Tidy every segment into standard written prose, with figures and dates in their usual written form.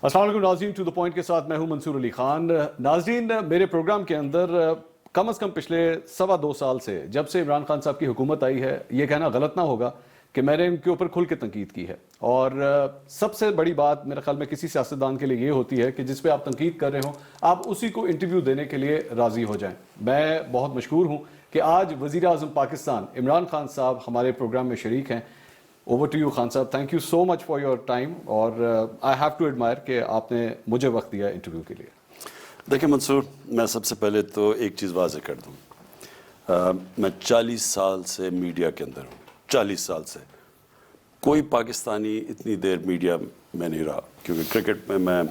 السلام علیکم ناظرین، ٹو دا پوائنٹ کے ساتھ میں ہوں منصور علی خان۔ ناظرین، میرے پروگرام کے اندر کم از کم پچھلے 2.25 سال سے جب سے عمران خان صاحب کی حکومت آئی ہے، یہ کہنا غلط نہ ہوگا کہ میں نے ان کے اوپر کھل کے تنقید کی ہے، اور سب سے بڑی بات میرے خیال میں کسی سیاستدان کے لیے یہ ہوتی ہے کہ جس پہ آپ تنقید کر رہے ہوں آپ اسی کو انٹرویو دینے کے لیے راضی ہو جائیں۔ میں بہت مشکور ہوں کہ آج وزیر اعظم پاکستان عمران خان صاحب ہمارے پروگرام میں شریک ہیں۔ اوور ٹو یو خان صاحب، thank you so much for your time, اور آئی ہیو ٹو ایڈمائر کہ آپ نے مجھے وقت دیا انٹرویو کے لیے۔ دیکھیں منصور، میں سب سے پہلے تو ایک چیز واضح کر دوں، میں 40 سال سے میڈیا کے اندر ہوں، 40 سال سے کوئی پاکستانی اتنی دیر میڈیا میں نہیں رہا، کیونکہ کرکٹ میں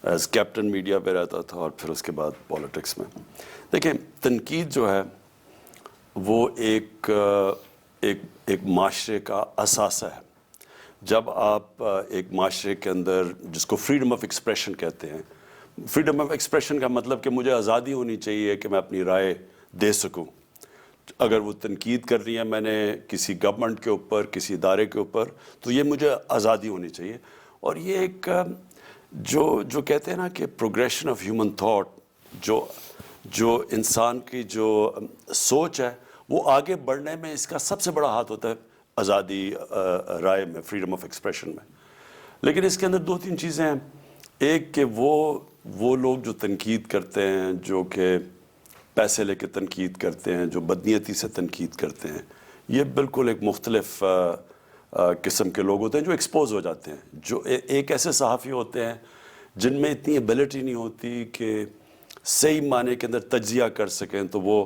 ایز کیپٹن میڈیا پہ رہتا تھا اور پھر اس کے بعد پالیٹکس میں۔ دیکھیں، تنقید جو ہے وہ ایک معاشرے کا اثاثہ ہے۔ جب آپ ایک معاشرے کے اندر، جس کو فریڈم آف ایکسپریشن کہتے ہیں، فریڈم آف ایکسپریشن کا مطلب کہ مجھے آزادی ہونی چاہیے کہ میں اپنی رائے دے سکوں۔ اگر وہ تنقید کر رہی ہے میں نے کسی گورنمنٹ کے اوپر، کسی ادارے کے اوپر، تو یہ مجھے آزادی ہونی چاہیے۔ اور یہ ایک جو کہتے ہیں نا کہ پروگریشن آف ہیومن تھاٹ، جو انسان کی جو سوچ ہے وہ آگے بڑھنے میں اس کا سب سے بڑا ہاتھ ہوتا ہے آزادی رائے میں، فریڈم آف ایکسپریشن میں۔ لیکن اس کے اندر 2-3 چیزیں ہیں۔ ایک کہ وہ لوگ جو تنقید کرتے ہیں، جو کہ پیسے لے کے تنقید کرتے ہیں، جو بدنیتی سے تنقید کرتے ہیں، یہ بالکل ایک مختلف قسم کے لوگ ہوتے ہیں جو ایکسپوز ہو جاتے ہیں۔ جو ایک ایسے صحافی ہوتے ہیں جن میں اتنی ایبلٹی نہیں ہوتی کہ صحیح معنی کے اندر تجزیہ کر سکیں، تو وہ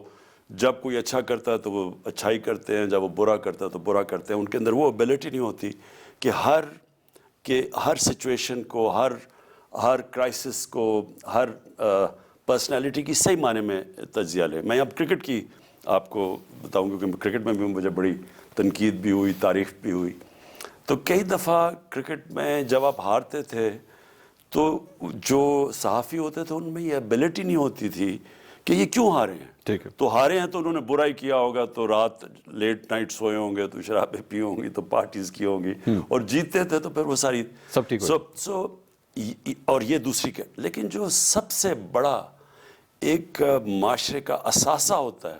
جب کوئی اچھا کرتا ہے تو وہ اچھائی کرتے ہیں، جب وہ برا کرتا ہے تو برا کرتے ہیں۔ ان کے اندر وہ ایبلٹی نہیں ہوتی کہ ہر سچویشن کو، ہر کرائسس کو، ہر پرسنالٹی کی صحیح معنی میں تجزیہ لیں۔ میں اب کرکٹ کی آپ کو بتاؤں، کیونکہ کرکٹ میں بھی مجھے بڑی تنقید بھی ہوئی، تعریف بھی ہوئی۔ تو کئی دفعہ کرکٹ میں جب آپ ہارتے تھے تو جو صحافی ہوتے تھے ان میں یہ ایبلٹی نہیں ہوتی تھی کہ یہ کیوں ہارے ہیں۔ ٹھیک ہے، تو ہارے ہیں تو انہوں نے برائی کیا ہوگا، تو رات لیٹ نائٹ سوئے ہوں گے، تو شرابیں پی ہوں گی، تو پارٹیز کی ہوں گی، اور جیتے تھے تو پھر وہ ساری سب ٹھیک ہو اور یہ دوسری کہ لیکن جو سب سے بڑا ایک معاشرے کا اثاثہ ہوتا ہے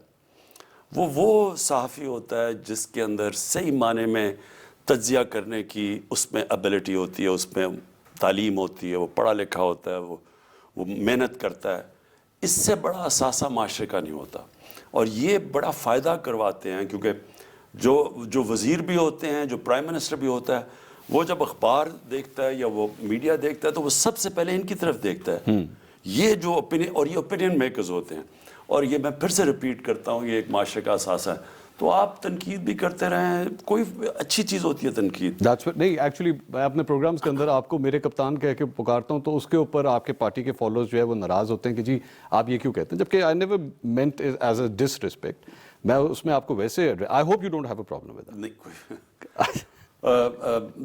وہ صحافی ہوتا ہے جس کے اندر صحیح معنی میں تجزیہ کرنے کی اس میں ایبلٹی ہوتی ہے، اس میں تعلیم ہوتی ہے، وہ پڑھا لکھا ہوتا ہے، وہ محنت کرتا ہے۔ اس سے بڑا اثاثہ معاشرے کا نہیں ہوتا، اور یہ بڑا فائدہ کرواتے ہیں، کیونکہ جو وزیر بھی ہوتے ہیں، جو پرائم منسٹر بھی ہوتا ہے، وہ جب اخبار دیکھتا ہے یا وہ میڈیا دیکھتا ہے تو وہ سب سے پہلے ان کی طرف دیکھتا ہے۔ یہ جو اوپینین میکرز ہوتے ہیں، اور یہ میں پھر سے ریپیٹ کرتا ہوں، یہ ایک معاشرے کا اثاثہ ہے۔ تو آپ تنقید بھی کرتے رہیں، کوئی اچھی چیز ہوتی ہے تنقید۔ نہیں، ایکچولی میں اپنے پروگرامز کے اندر آپ کو میرے کپتان کہہ کے پکارتا ہوں تو اس کے اوپر آپ کے پارٹی کے فالوورز جو ہے وہ ناراض ہوتے ہیں کہ جی آپ یہ کیوں کہتے ہیں، جبکہ I never meant as a disrespect. میں اس میں آپ کو ویسے I hope you don't have a problem with that. نہیں، کوئی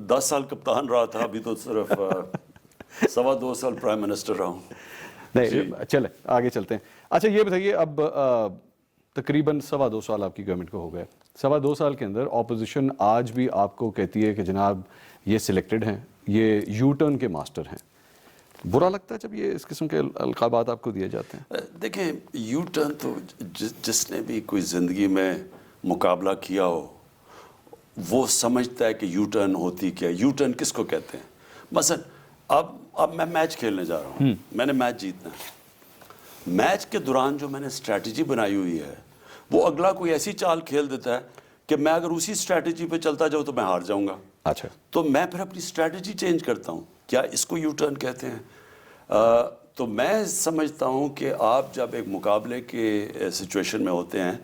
10 سال کپتان رہا تھا، ابھی تو صرف 2.25 سال پرائم منسٹر رہا ہوں۔ نہیں چلیں آگے چلتے ہیں۔ اچھا یہ بتائیے، اب تقریباً 2.25 سال آپ کی گورنمنٹ کو ہو گئے، 2.25 سال کے اندر اپوزیشن آج بھی آپ کو کہتی ہے کہ جناب یہ سلیکٹڈ ہیں، یہ یو ٹرن کے ماسٹر ہیں۔ برا لگتا ہے جب یہ اس قسم کے القابات آپ کو دیے جاتے ہیں؟ دیکھیں، یو ٹرن تو جس نے بھی کوئی زندگی میں مقابلہ کیا ہو وہ سمجھتا ہے کہ یو ٹرن ہوتی کیا، یو ٹرن کس کو کہتے ہیں۔ مثلا اب میں میچ کھیلنے جا رہا ہوں، میں نے میچ جیتنا ہے۔ میچ کے دوران جو میں نے اسٹریٹجی بنائی ہوئی ہے وہ اگلا کوئی ایسی چال کھیل دیتا ہے کہ میں اگر اسی اسٹریٹجی پہ چلتا جاؤں تو میں ہار جاؤں گا۔ اچھا، تو میں پھر اپنی اسٹریٹجی چینج کرتا ہوں۔ کیا اس کو یو ٹرن کہتے ہیں؟ تو میں سمجھتا ہوں کہ آپ جب ایک مقابلے کے سچویشن میں ہوتے ہیں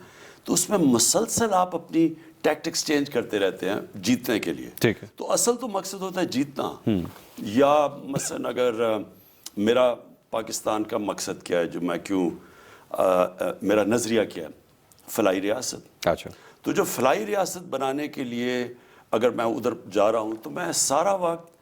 تو اس میں مسلسل آپ اپنی ٹیکٹکس چینج کرتے رہتے ہیں جیتنے کے لیے۔ ٹھیک ہے، تو اصل تو مقصد ہوتا ہے جیتنا۔ یا مثلا اگر میرا پاکستان کا مقصد کیا ہے، جو میں کیوں میرا نظریہ کیا ہے، فلاحی ریاست۔ اچھا، تو جو فلاحی ریاست بنانے کے لیے اگر میں ادھر جا رہا ہوں تو میں سارا وقت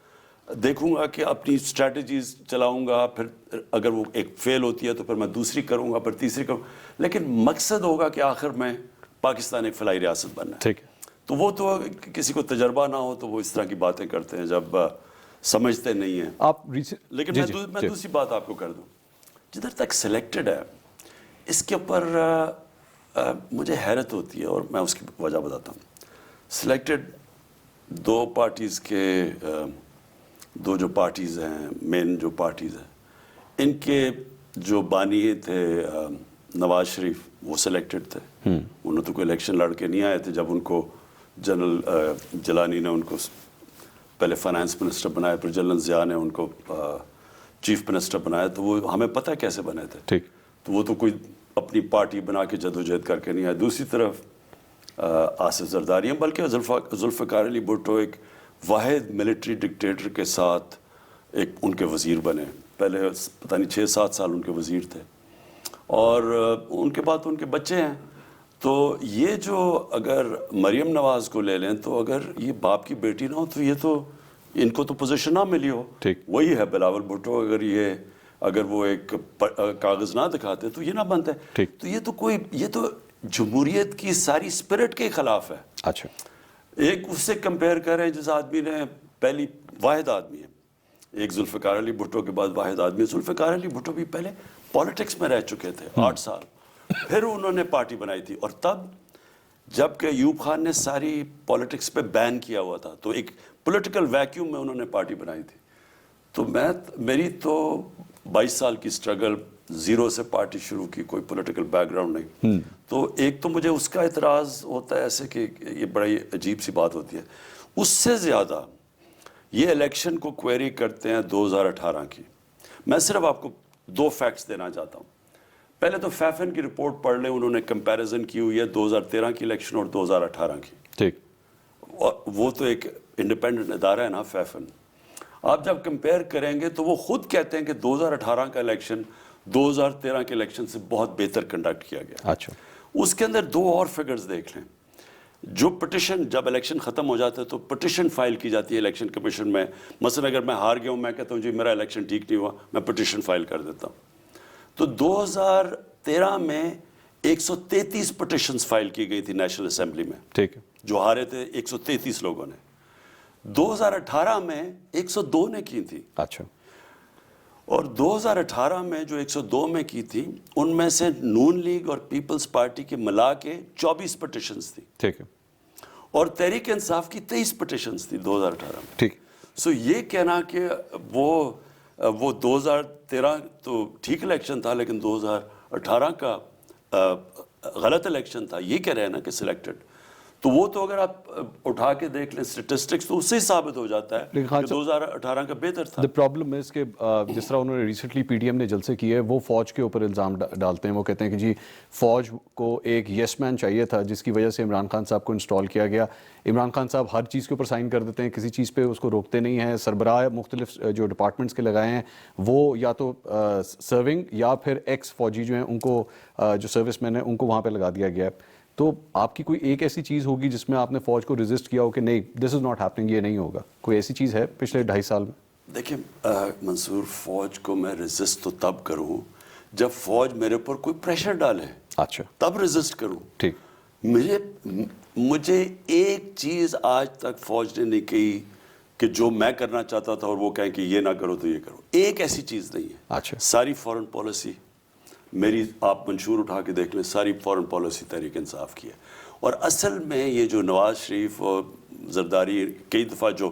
دیکھوں گا کہ اپنی اسٹریٹجیز چلاؤں گا، پھر اگر وہ ایک فیل ہوتی ہے تو پھر میں دوسری کروں گا، پھر تیسری کروں گا، لیکن مقصد ہوگا کہ آخر میں پاکستان ایک فلاحی ریاست بننا ہے۔ ٹھیک ہے، تو وہ تو کسی کو تجربہ نہ ہو تو وہ اس طرح کی باتیں کرتے ہیں۔ جب سمجھتے نہیں ہیں. آپ لیکن میں دوسری بات آپ کو کر دوں, جدھر تک سلیکٹڈ ہے اس کے اوپر مجھے حیرت ہوتی ہے اور میں اس کی وجہ بتاتا ہوں. سلیکٹڈ دو پارٹیز کے دو جو پارٹیز ہیں, مین جو پارٹیز ہیں, ان کے جو بانی تھے نواز شریف, وہ سلیکٹڈ تھے. انہوں تو کوئی الیکشن لڑ کے نہیں آئے تھے. جب ان کو جنرل جیلانی نے ان کو پہلے فائنانس منسٹر بنایا, پھر جنرل ضیاء نے ان کو چیف منسٹر بنایا, تو وہ ہمیں پتہ ہے کیسے بنے تھے. ٹھیک. تو وہ تو کوئی اپنی پارٹی بنا کے جدوجہد کر کے نہیں آئے. دوسری طرف آصف زرداری ہیں, بلکہ ذوالفقار علی بھٹو ایک واحد ملٹری ڈکٹیٹر کے ساتھ ایک ان کے وزیر بنے. پہلے پتہ نہیں 6-7 سال ان کے وزیر تھے, اور ان کے بعد ان کے بچے ہیں. تو یہ جو اگر مریم نواز کو لے لیں, تو اگر یہ باپ کی بیٹی نہ ہو تو یہ تو ان کو تو پوزیشن نہ ملی ہو. وہی ہے بلاول بھٹو, اگر وہ ایک کاغذ نہ دکھاتے تو یہ نہ بنتے. تو یہ تو جمہوریت کی ساری اسپرٹ کے خلاف ہے. اچھا, ایک اس سے کمپیئر کریں جس آدمی نے پہلی واحد آدمی ہے, ایک ذوالفقار علی بھٹو کے بعد واحد آدمی. ذوالفقار علی بھٹو بھی پہلے پالیٹکس میں رہ چکے تھے 8 سال, پھر انہوں نے پارٹی بنائی تھی. اور تب جب کہ ایوب خان نے ساری پالیٹکس پہ بین کیا ہوا تھا, تو ایک پولیٹیکل ویکیوم میں انہوں نے پارٹی بنائی تھی. تو میری تو 22 سال کی سٹرگل, زیرو سے پارٹی شروع کی, کوئی پولیٹیکل بیک گراؤنڈ نہیں. تو ایک تو مجھے اس کا اعتراض ہوتا ہے ایسے کہ یہ بڑی عجیب سی بات ہوتی ہے. اس سے زیادہ یہ الیکشن کو کوئری کرتے ہیں 2018 کی. میں صرف آپ کو 2 فیکٹس دینا چاہتا ہوں. پہلے تو فیفن کی رپورٹ پڑھ لیں, انہوں نے کمپیریزن کی ہوئی ہے 2013 کی الیکشن اور 2018 کی. ٹھیک. اور وہ تو ایک انڈیپینڈنٹ ادارہ ہے نا فیفن. آپ جب کمپیئر کریں گے تو وہ خود کہتے ہیں کہ 2018 کا الیکشن 2013 کے الیکشن سے بہت بہتر کنڈکٹ کیا گیا. اچھا. اس کے اندر 2 اور فگرز دیکھ لیں. جو پٹیشن جب الیکشن ختم ہو جاتا ہے تو پٹیشن فائل کی جاتی ہے الیکشن کمیشن میں. مثلا اگر میں ہار گیا ہوں, میں کہتا ہوں جی میرا الیکشن ٹھیک نہیں ہوا, میں پٹیشن فائل کر دیتا ہوں. تو 2013 میں 133 پٹیشنز فائل کی گئی تھی نیشنل اسمبلی میں. ٹھیک ہے. جو ہارے تھے 133 لوگوں نے. 2018 میں 102 نے کی تھی. اچھا. اور 2018 میں جو 102 میں کی تھی, ان میں سے نون لیگ اور پیپلز پارٹی کے ملا کے 24 پٹیشنز تھی. ٹھیک ہے. اور تحریک انصاف کی 23 پٹیشنز تھی 2018 میں. ٹھیک. سو یہ کہنا کہ وہ 2013 تو ٹھیک الیکشن تھا, لیکن 2018 کا غلط الیکشن تھا, یہ کہہ رہے ہیں نا کہ سلیکٹڈ. تو وہ تو اگر آپ اٹھا کے دیکھ لیں اسٹیٹسٹکس, تو اس سے ہی ثابت ہو جاتا ہے کہ 2018 کا بہتر تھا. The problem is کہ جس طرح انہوں نے ریسنٹلی پی ٹی ایم نے جلسے کیے, وہ فوج کے اوپر الزام ڈالتے ہیں. وہ کہتے ہیں کہ جی فوج کو ایک یس مین چاہیے تھا, جس کی وجہ سے عمران خان صاحب کو انسٹال کیا گیا. عمران خان صاحب ہر چیز کے اوپر سائن کر دیتے ہیں, کسی چیز پہ اس کو روکتے نہیں ہیں. سربراہ مختلف جو ڈپارٹمنٹس کے لگائے ہیں, وہ یا تو سرونگ یا پھر ایکس فوجی جو ہیں, ان کو جو سروس مین ہیں ان کو وہاں پہ لگا دیا گیا ہے. تو آپ کی کوئی ایک ایسی چیز ہوگی جس میں آپ نے فوج کو ریزسٹ کیا ہو کہ نہیں, دس از ناٹ ہیپننگ, یہ نہیں ہوگا؟ کوئی ایسی چیز ہے پچھلے 2.5 سال میں؟ دیکھیں منصور, فوج کو میں ریزسٹ تو تب کروں جب فوج میرے اوپر کوئی پریشر ڈالے. اچھا. تب ریزسٹ کروں. ٹھیک. مجھے ایک چیز آج تک فوج نے نہیں کہی کہ جو میں کرنا چاہتا تھا اور وہ کہیں کہ یہ نہ کرو تو یہ کرو. ایک ایسی چیز نہیں ہے. اچھا. ساری فورن پالیسی میری آپ منشور اٹھا کے دیکھ لیں, ساری فورن پالیسی تحریک انصاف کی ہے. اور اصل میں یہ جو نواز شریف اور زرداری کئی دفعہ جو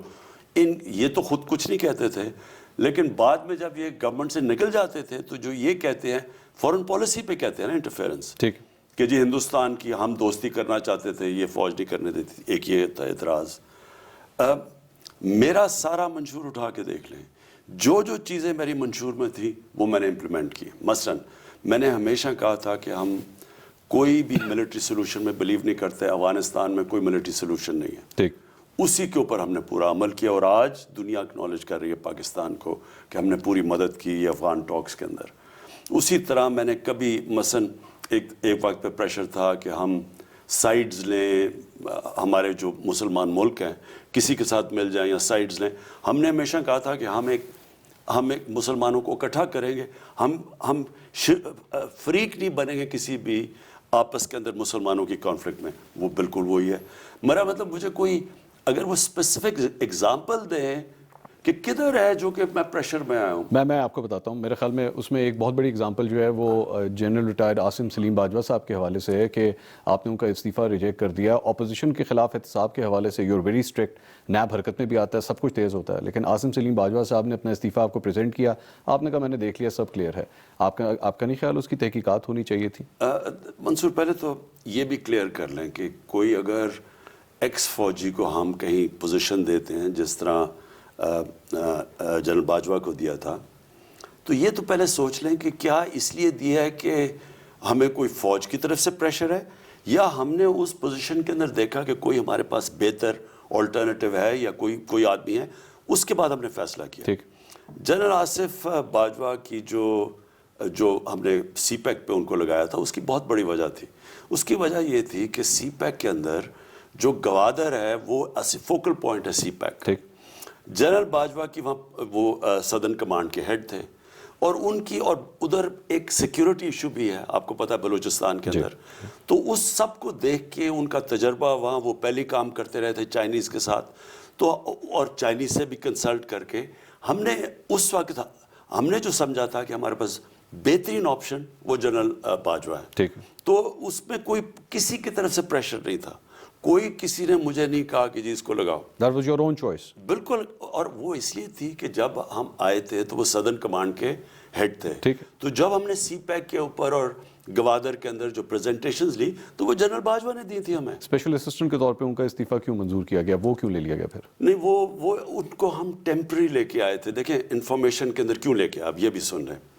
یہ تو خود کچھ نہیں کہتے تھے, لیکن بعد میں جب یہ گورنمنٹ سے نکل جاتے تھے تو جو یہ کہتے ہیں فورن پالیسی پہ کہتے ہیں نا انٹرفیئرنس. ٹھیک. کہ جی ہندوستان کی ہم دوستی کرنا چاہتے تھے, یہ فوج نہیں کرنے دیتی. ایک یہ تھا اعتراض. میرا سارا منشور اٹھا کے دیکھ لیں, جو چیزیں میری منشور میں تھی وہ میں نے امپلیمنٹ کی. مثلاً میں نے ہمیشہ کہا تھا کہ ہم کوئی بھی ملٹری سلوشن میں بلیو نہیں کرتے, افغانستان میں کوئی ملٹری سلوشن نہیں ہے. ٹھیک. اسی کے اوپر ہم نے پورا عمل کیا, اور آج دنیا اکنالج کر رہی ہے پاکستان کو کہ ہم نے پوری مدد کی افغان ٹاکس کے اندر. اسی طرح میں نے کبھی مثلاً ایک وقت پہ پریشر تھا کہ ہم سائڈز لیں, ہمارے جو مسلمان ملک ہیں کسی کے ساتھ مل جائیں یا سائڈز لیں. ہم نے ہمیشہ کہا تھا کہ ہم ایک مسلمانوں کو اکٹھا کریں گے, ہم فریق نہیں بنیں گے کسی بھی آپس کے اندر مسلمانوں کی کانفلکٹ میں. وہ بالکل وہی ہے. میرا مطلب مجھے کوئی اگر وہ اسپیسیفک ایگزامپل دیں کہ کدھر ہے جو کہ میں پریشر میں آیا ہوں. میں آپ کو بتاتا ہوں. میرے خیال میں اس میں ایک بہت بڑی اگزامپل جو ہے وہ جنرل ریٹائرڈ عاصم سلیم باجوہ صاحب کے حوالے سے ہے کہ آپ نے ان کا استعفیٰ ریجیکٹ کر دیا. اپوزیشن کے خلاف احتساب کے حوالے سے you are very strict. NAB حرکت میں بھی آتا ہے, سب کچھ تیز ہوتا ہے, لیکن عاصم سلیم باجوہ صاحب نے اپنا استعفیٰ آپ کو پریزنٹ کیا, آپ نے کہا میں نے دیکھ لیا, سب کلیئر ہے. آپ کا نہیں خیال اس کی تحقیقات ہونی چاہیے تھی؟ منصور, پہلے تو یہ بھی کلیئر کر لیں کہ کوئی اگر ایکس فوجی کو ہم کہیں پوزیشن دیتے ہیں جس طرح جنرل باجوہ کو دیا تھا, تو یہ تو پہلے سوچ لیں کہ کیا اس لیے دیا ہے کہ ہمیں کوئی فوج کی طرف سے پریشر ہے, یا ہم نے اس پوزیشن کے اندر دیکھا کہ کوئی ہمارے پاس بہتر آلٹرنیٹیو ہے یا کوئی آدمی ہے, اس کے بعد ہم نے فیصلہ کیا. ٹھیک. جنرل آصف باجوہ کی جو ہم نے سی پیک پہ ان کو لگایا تھا, اس کی بہت بڑی وجہ تھی. اس کی وجہ یہ تھی کہ سی پیک کے اندر جو گوادر ہے وہ فوکل پوائنٹ ہے سی پیک. ٹھیک. جنرل باجوہ کی وہاں وہ سدرن کمانڈ کے ہیڈ تھے, اور ان کی اور ادھر ایک سیکیورٹی ایشو بھی ہے, آپ کو پتہ ہے بلوچستان کے اندر. تو اس سب کو دیکھ کے ان کا تجربہ, وہاں وہ پہلے کام کرتے رہے تھے چائنیز کے ساتھ, تو اور چائنیز سے بھی کنسلٹ کر کے ہم نے اس وقت ہم نے جو سمجھا تھا کہ ہمارے پاس بہترین آپشن وہ جنرل باجوہ ہے. ٹھیک. تو اس میں کوئی کسی کی طرف سے پریشر نہیں تھا, کوئی کسی نے مجھے نہیں کہا کہ جی اس کو لگاؤ. That was your own choice. بالکل, اور وہ اس لیے تھی کہ جب ہم آئے تھے تو وہ سدرن کمانڈ کے ہیڈ تھے. ٹھیک. تو جب ہم نے سی پیک کے اوپر اور گوادر کے اندر جو پریزنٹیشنز لی تو وہ جنرل باجوہ نے دی تھی ہمیں. اسپیشل اسسٹنٹ کے طور پہ ان کا استعفیٰ کیوں منظور کیا گیا, وہ کیوں لے لیا گیا پھر؟ نہیں, وہ ان کو ہم ٹیمپرری لے کے آئے تھے. دیکھیں انفارمیشن کے اندر کیوں لے کے, آپ یہ بھی سن رہے ہیں,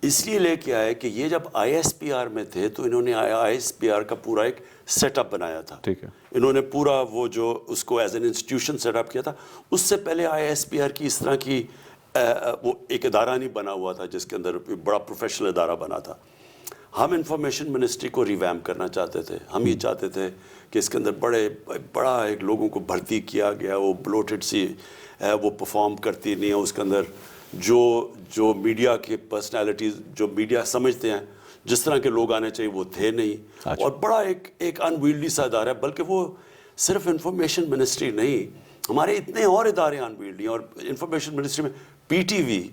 اس لیے لے کے آئے کہ یہ جب آئی ایس پی آر میں تھے تو انہوں نے آئی ایس پی آر کا پورا ایک سیٹ اپ بنایا تھا. ٹھیک ہے. انہوں نے پورا وہ جو اس کو as an institution set up کیا تھا. اس سے پہلے آئی ایس پی آر کی اس طرح کی وہ ایک ادارہ نہیں بنا ہوا تھا جس کے اندر بڑا پروفیشنل ادارہ بنا تھا. ہم انفارمیشن منسٹری کو ریویمپ کرنا چاہتے تھے. ہم یہ چاہتے تھے کہ اس کے اندر بڑا ایک لوگوں کو بھرتی کیا گیا, وہ بلوٹڈ سی ہے, وہ پرفارم کرتی نہیں ہے. اس کے اندر جو میڈیا کے پرسنالٹیز, جو میڈیا سمجھتے ہیں جس طرح کے لوگ آنے چاہیے, وہ تھے نہیں. اور بڑا ایک انویلڈی سا ادارہ ہے. بلکہ وہ صرف انفارمیشن منسٹری نہیں, ہمارے اتنے اور ادارے انویلڈی. اور انفارمیشن منسٹری میں پی ٹی وی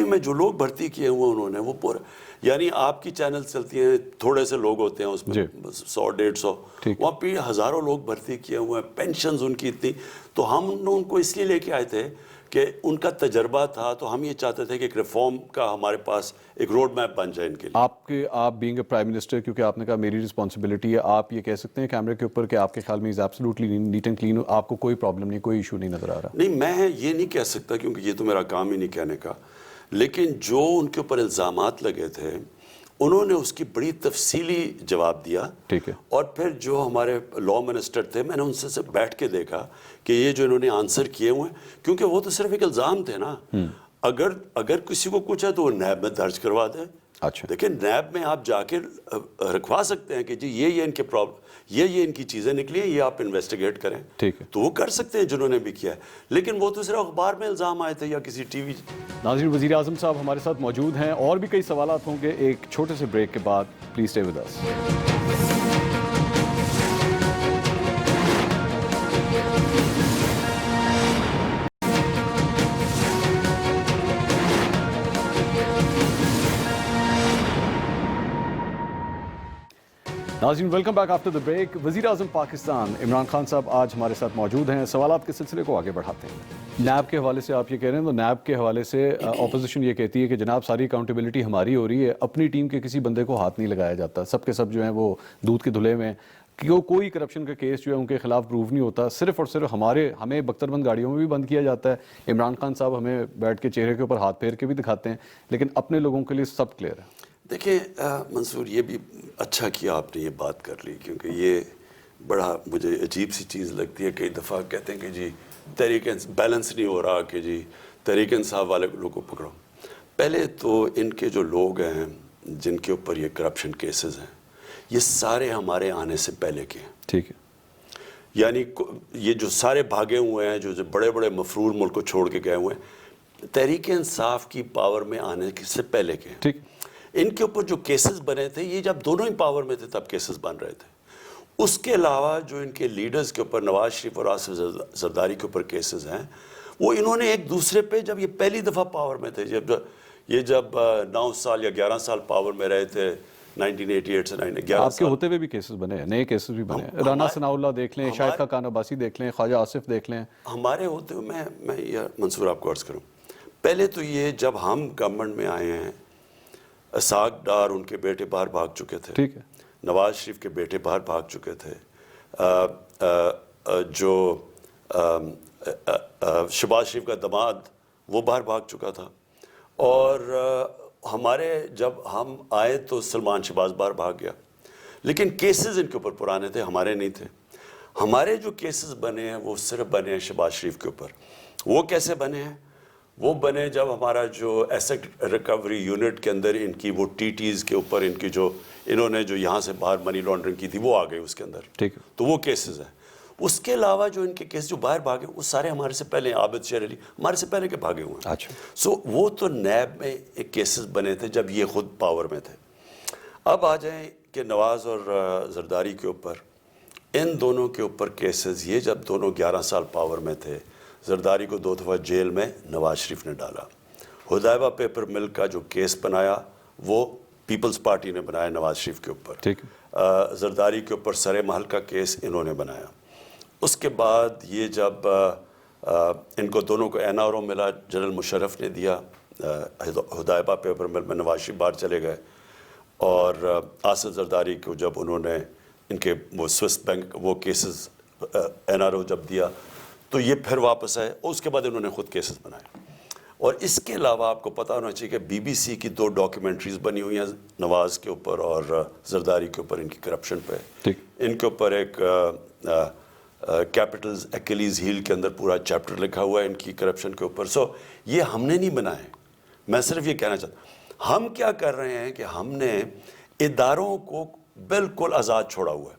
میں جو لوگ بھرتی کیے ہوئے انہوں نے, وہ پورا, یعنی آپ کی چینل چلتی ہیں, تھوڑے سے لوگ ہوتے ہیں اس میں 100-150, وہاں پہ ہزاروں لوگ بھرتی کیے ہوئے ہیں, پینشنز ان کی اتنی. تو ہم ان کو اس لیے لے کے آئے تھے کہ ان کا تجربہ تھا, تو ہم یہ چاہتے تھے کہ ایک ریفارم کا ہمارے پاس ایک روڈ میپ بن جائے ان کے لیے. آپ بینگ اے پرائم منسٹر, کیونکہ آپ نے کہا میری رسپانسبلٹی ہے, آپ یہ کہہ سکتے ہیں کیمرے کے اوپر کہ آپ کے خیال میں is absolutely neat and clean, آپ کو کوئی پرابلم نہیں, کوئی ایشو نہیں نظر آ رہا؟ نہیں, میں یہ نہیں کہہ سکتا کیونکہ یہ تو میرا کام ہی نہیں کہنے کا, لیکن جو ان کے اوپر الزامات لگے تھے انہوں نے اس کی بڑی تفصیلی جواب دیا. ٹھیک ہے. اور پھر جو ہمارے لا منسٹر تھے, میں نے ان سے بیٹھ کے دیکھا کہ یہ جو انہوں نے آنسر کیے ہوئے ہیں, کیونکہ وہ تو صرف ایک الزام تھے نا, اگر کسی کو کچھ ہے تو وہ نیب میں درج کروا دیں. اچھا. دیکھیں نیب میں آپ جا کے رکھوا سکتے ہیں کہ جی یہ ان کے پرابلم, یہ ان کی چیزیں نکلی ہیں, یہ آپ انویسٹیگیٹ کریں. ٹھیک ہے. تو وہ کر سکتے ہیں جنہوں نے بھی کیا ہے, لیکن وہ تو صرف اخبار میں الزام آئے تھے یا کسی ٹی وی. ناظرین, وزیر اعظم صاحب ہمارے ساتھ موجود ہیں, اور بھی کئی سوالات ہوں گے ایک چھوٹے سے بریک کے بعد. Please stay with us. ناظرین, welcome back after the break. وزیر اعظم پاکستان عمران خان صاحب آج ہمارے ساتھ موجود ہیں. سوالات کے سلسلے کو آگے بڑھاتے ہیں. نیب کے حوالے سے آپ یہ کہہ رہے ہیں, تو نیب کے حوالے سے اپوزیشن یہ کہتی ہے کہ جناب ساری اکاؤنٹیبلٹی ہماری ہو رہی ہے, اپنی ٹیم کے کسی بندے کو ہاتھ نہیں لگایا جاتا, سب کے سب جو ہیں وہ دودھ کے دھلے میں, کوئی کرپشن کا کیس جو ہے ان کے خلاف پروو نہیں ہوتا, صرف اور صرف ہمیں بختربند گاڑیوں میں بھی بند کیا جاتا ہے. عمران خان صاحب ہمیں بیٹھ کے چہرے کے اوپر ہاتھ پھیر کے بھی دکھاتے ہیں, لیکن اپنے لوگوں کے لیے سب کلیئر ہے. دیکھیں منصور, یہ بھی اچھا کیا آپ نے یہ بات کر لی, کیونکہ یہ بڑا مجھے عجیب سی چیز لگتی ہے. کئی دفعہ کہتے ہیں کہ جی تحریک بیلنس نہیں ہو رہا, کہ جی تحریک انصاف والے لوگوں کو پکڑو. پہلے تو ان کے جو لوگ ہیں جن کے اوپر یہ کرپشن کیسز ہیں, یہ سارے ہمارے آنے سے پہلے کے ہیں. ٹھیک ہے. یعنی یہ جو سارے بھاگے ہوئے ہیں, جو بڑے بڑے مفرور ملک کو چھوڑ کے گئے ہوئے ہیں, تحریک انصاف کی پاور میں آنے سے پہلے کے ہیں. ٹھیک. ان کے اوپر جو کیسز بنے تھے, یہ جب دونوں ہی پاور میں تھے تب کیسز بن رہے تھے. اس کے علاوہ جو ان کے لیڈرز کے اوپر, نواز شریف اور آصف زرداری کے اوپر کیسز ہیں, وہ انہوں نے ایک دوسرے پہ جب یہ پہلی دفعہ پاور میں تھے، جب 9 سال یا 11 سال پاور میں رہے تھے 1988 سے 11 آپ کے سال ہوتے ہوئے بھی کیسز بنے ہیں، نئے کیسز بھی بنے ہیں، رانا ثناء اللہ دیکھ لیں، شاہد خاقان عباسی دیکھ لیں، خواجہ آصف دیکھ لیں. ہمارے ہوتے ہوئے میں یہ منصور آپ کو عرض کروں، پہلے تو یہ جب ہم گورنمنٹ میں آئے ہیں، اسحاق ڈار ان کے بیٹے باہر بھاگ چکے تھے، ٹھیک ہے، نواز شریف کے بیٹے باہر بھاگ چکے تھے، جو شہباز شریف کا داماد وہ باہر بھاگ چکا تھا، اور ہمارے جب ہم آئے تو سلمان شہباز باہر بھاگ گیا، لیکن کیسز ان کے اوپر پرانے تھے، ہمارے نہیں تھے. ہمارے جو کیسز بنے ہیں وہ صرف بنے ہیں شہباز شریف کے اوپر. وہ کیسے بنے ہیں؟ وہ بنے جب ہمارا جو ایسٹ ریکوری یونٹ کے اندر ان کی وہ ٹی ٹیز کے اوپر ان کی جو انہوں نے جو یہاں سے باہر منی لانڈرنگ کی تھی وہ آ گئی اس کے اندر، ٹھیک ہے. تو وہ کیسز ہیں. اس کے علاوہ جو ان کے کیس جو باہر بھاگے وہ سارے ہمارے سے پہلے ہیں، عابد شیر علی ہمارے سے پہلے کے بھاگے ہوئے ہیں. اچھا، سو وہ تو نیب میں ایک کیسز بنے تھے جب یہ خود پاور میں تھے. اب آ جائیں کہ نواز اور زرداری کے اوپر، ان دونوں کے اوپر کیسز، یہ جب دونوں 11 سال پاور میں تھے، زرداری کو 2 دفعہ جیل میں نواز شریف نے ڈالا. حدیبہ پیپر مل کا جو کیس بنایا وہ پیپلز پارٹی نے بنایا نواز شریف کے اوپر. ٹھیک ہے. زرداری کے اوپر سرے محل کا کیس انہوں نے بنایا. اس کے بعد یہ جب ان کو دونوں کو این آر او ملا، جنرل مشرف نے دیا، حدیبہ پیپر مل میں نواز شریف باہر چلے گئے، اور آصف زرداری کو جب انہوں نے ان کے وہ سوئس بینک وہ کیسز این آر او جب دیا تو یہ پھر واپس آئے، اور اس کے بعد انہوں نے خود کیسز بنائے. اور اس کے علاوہ آپ کو پتہ ہونا چاہیے کہ بی بی سی کی 2 ڈاکیومنٹریز بنی ہوئی ہیں نواز کے اوپر اور زرداری کے اوپر، ان کی کرپشن پہ. ان کے اوپر ایک کیپٹلز ایکلیز ہیل کے اندر پورا چیپٹر لکھا ہوا ہے ان کی کرپشن کے اوپر. سو یہ ہم نے نہیں بنائے، میں صرف یہ کہنا چاہتا ہوں. ہم کیا کر رہے ہیں کہ ہم نے اداروں کو بالکل آزاد چھوڑا ہوا ہے.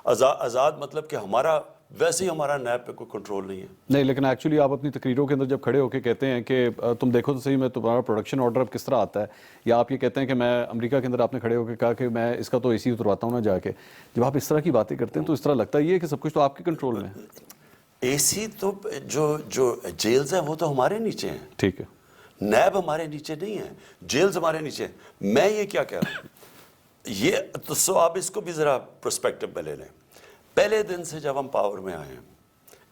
آزاد مطلب کہ ہمارا ویسے ہی ہمارا نیب پہ کوئی کنٹرول نہیں ہے. نہیں، لیکن ایکچولی آپ اپنی تقریروں کے اندر جب کھڑے ہو کے کہتے ہیں کہ تم دیکھو تو صحیح میں تمہارا پروڈکشن آرڈر اب کس طرح آتا ہے، یا آپ یہ کہتے ہیں کہ میں امریکہ کے اندر آپ نے کھڑے ہو کے کہا کہ میں اس کا تو اے سی اترواتا ہوں نا جا کے، جب آپ اس طرح کی باتیں کرتے ہیں تو اس طرح لگتا ہی ہے کہ سب کچھ تو آپ کے کنٹرول میں ہے. اے سی تو جو جیلز ہیں وہ تو ہمارے نیچے ہیں. ٹھیک ہے. نیب ہمارے نیچے نہیں ہے، جیلز ہمارے نیچے ہیں. میں یہ کیا کہہ رہا ہوں، یہ تو سو آپ اس کو بھی ذرا پرسپیکٹو میں لے لیں. پہلے دن سے جب ہم پاور میں آئے ہیں،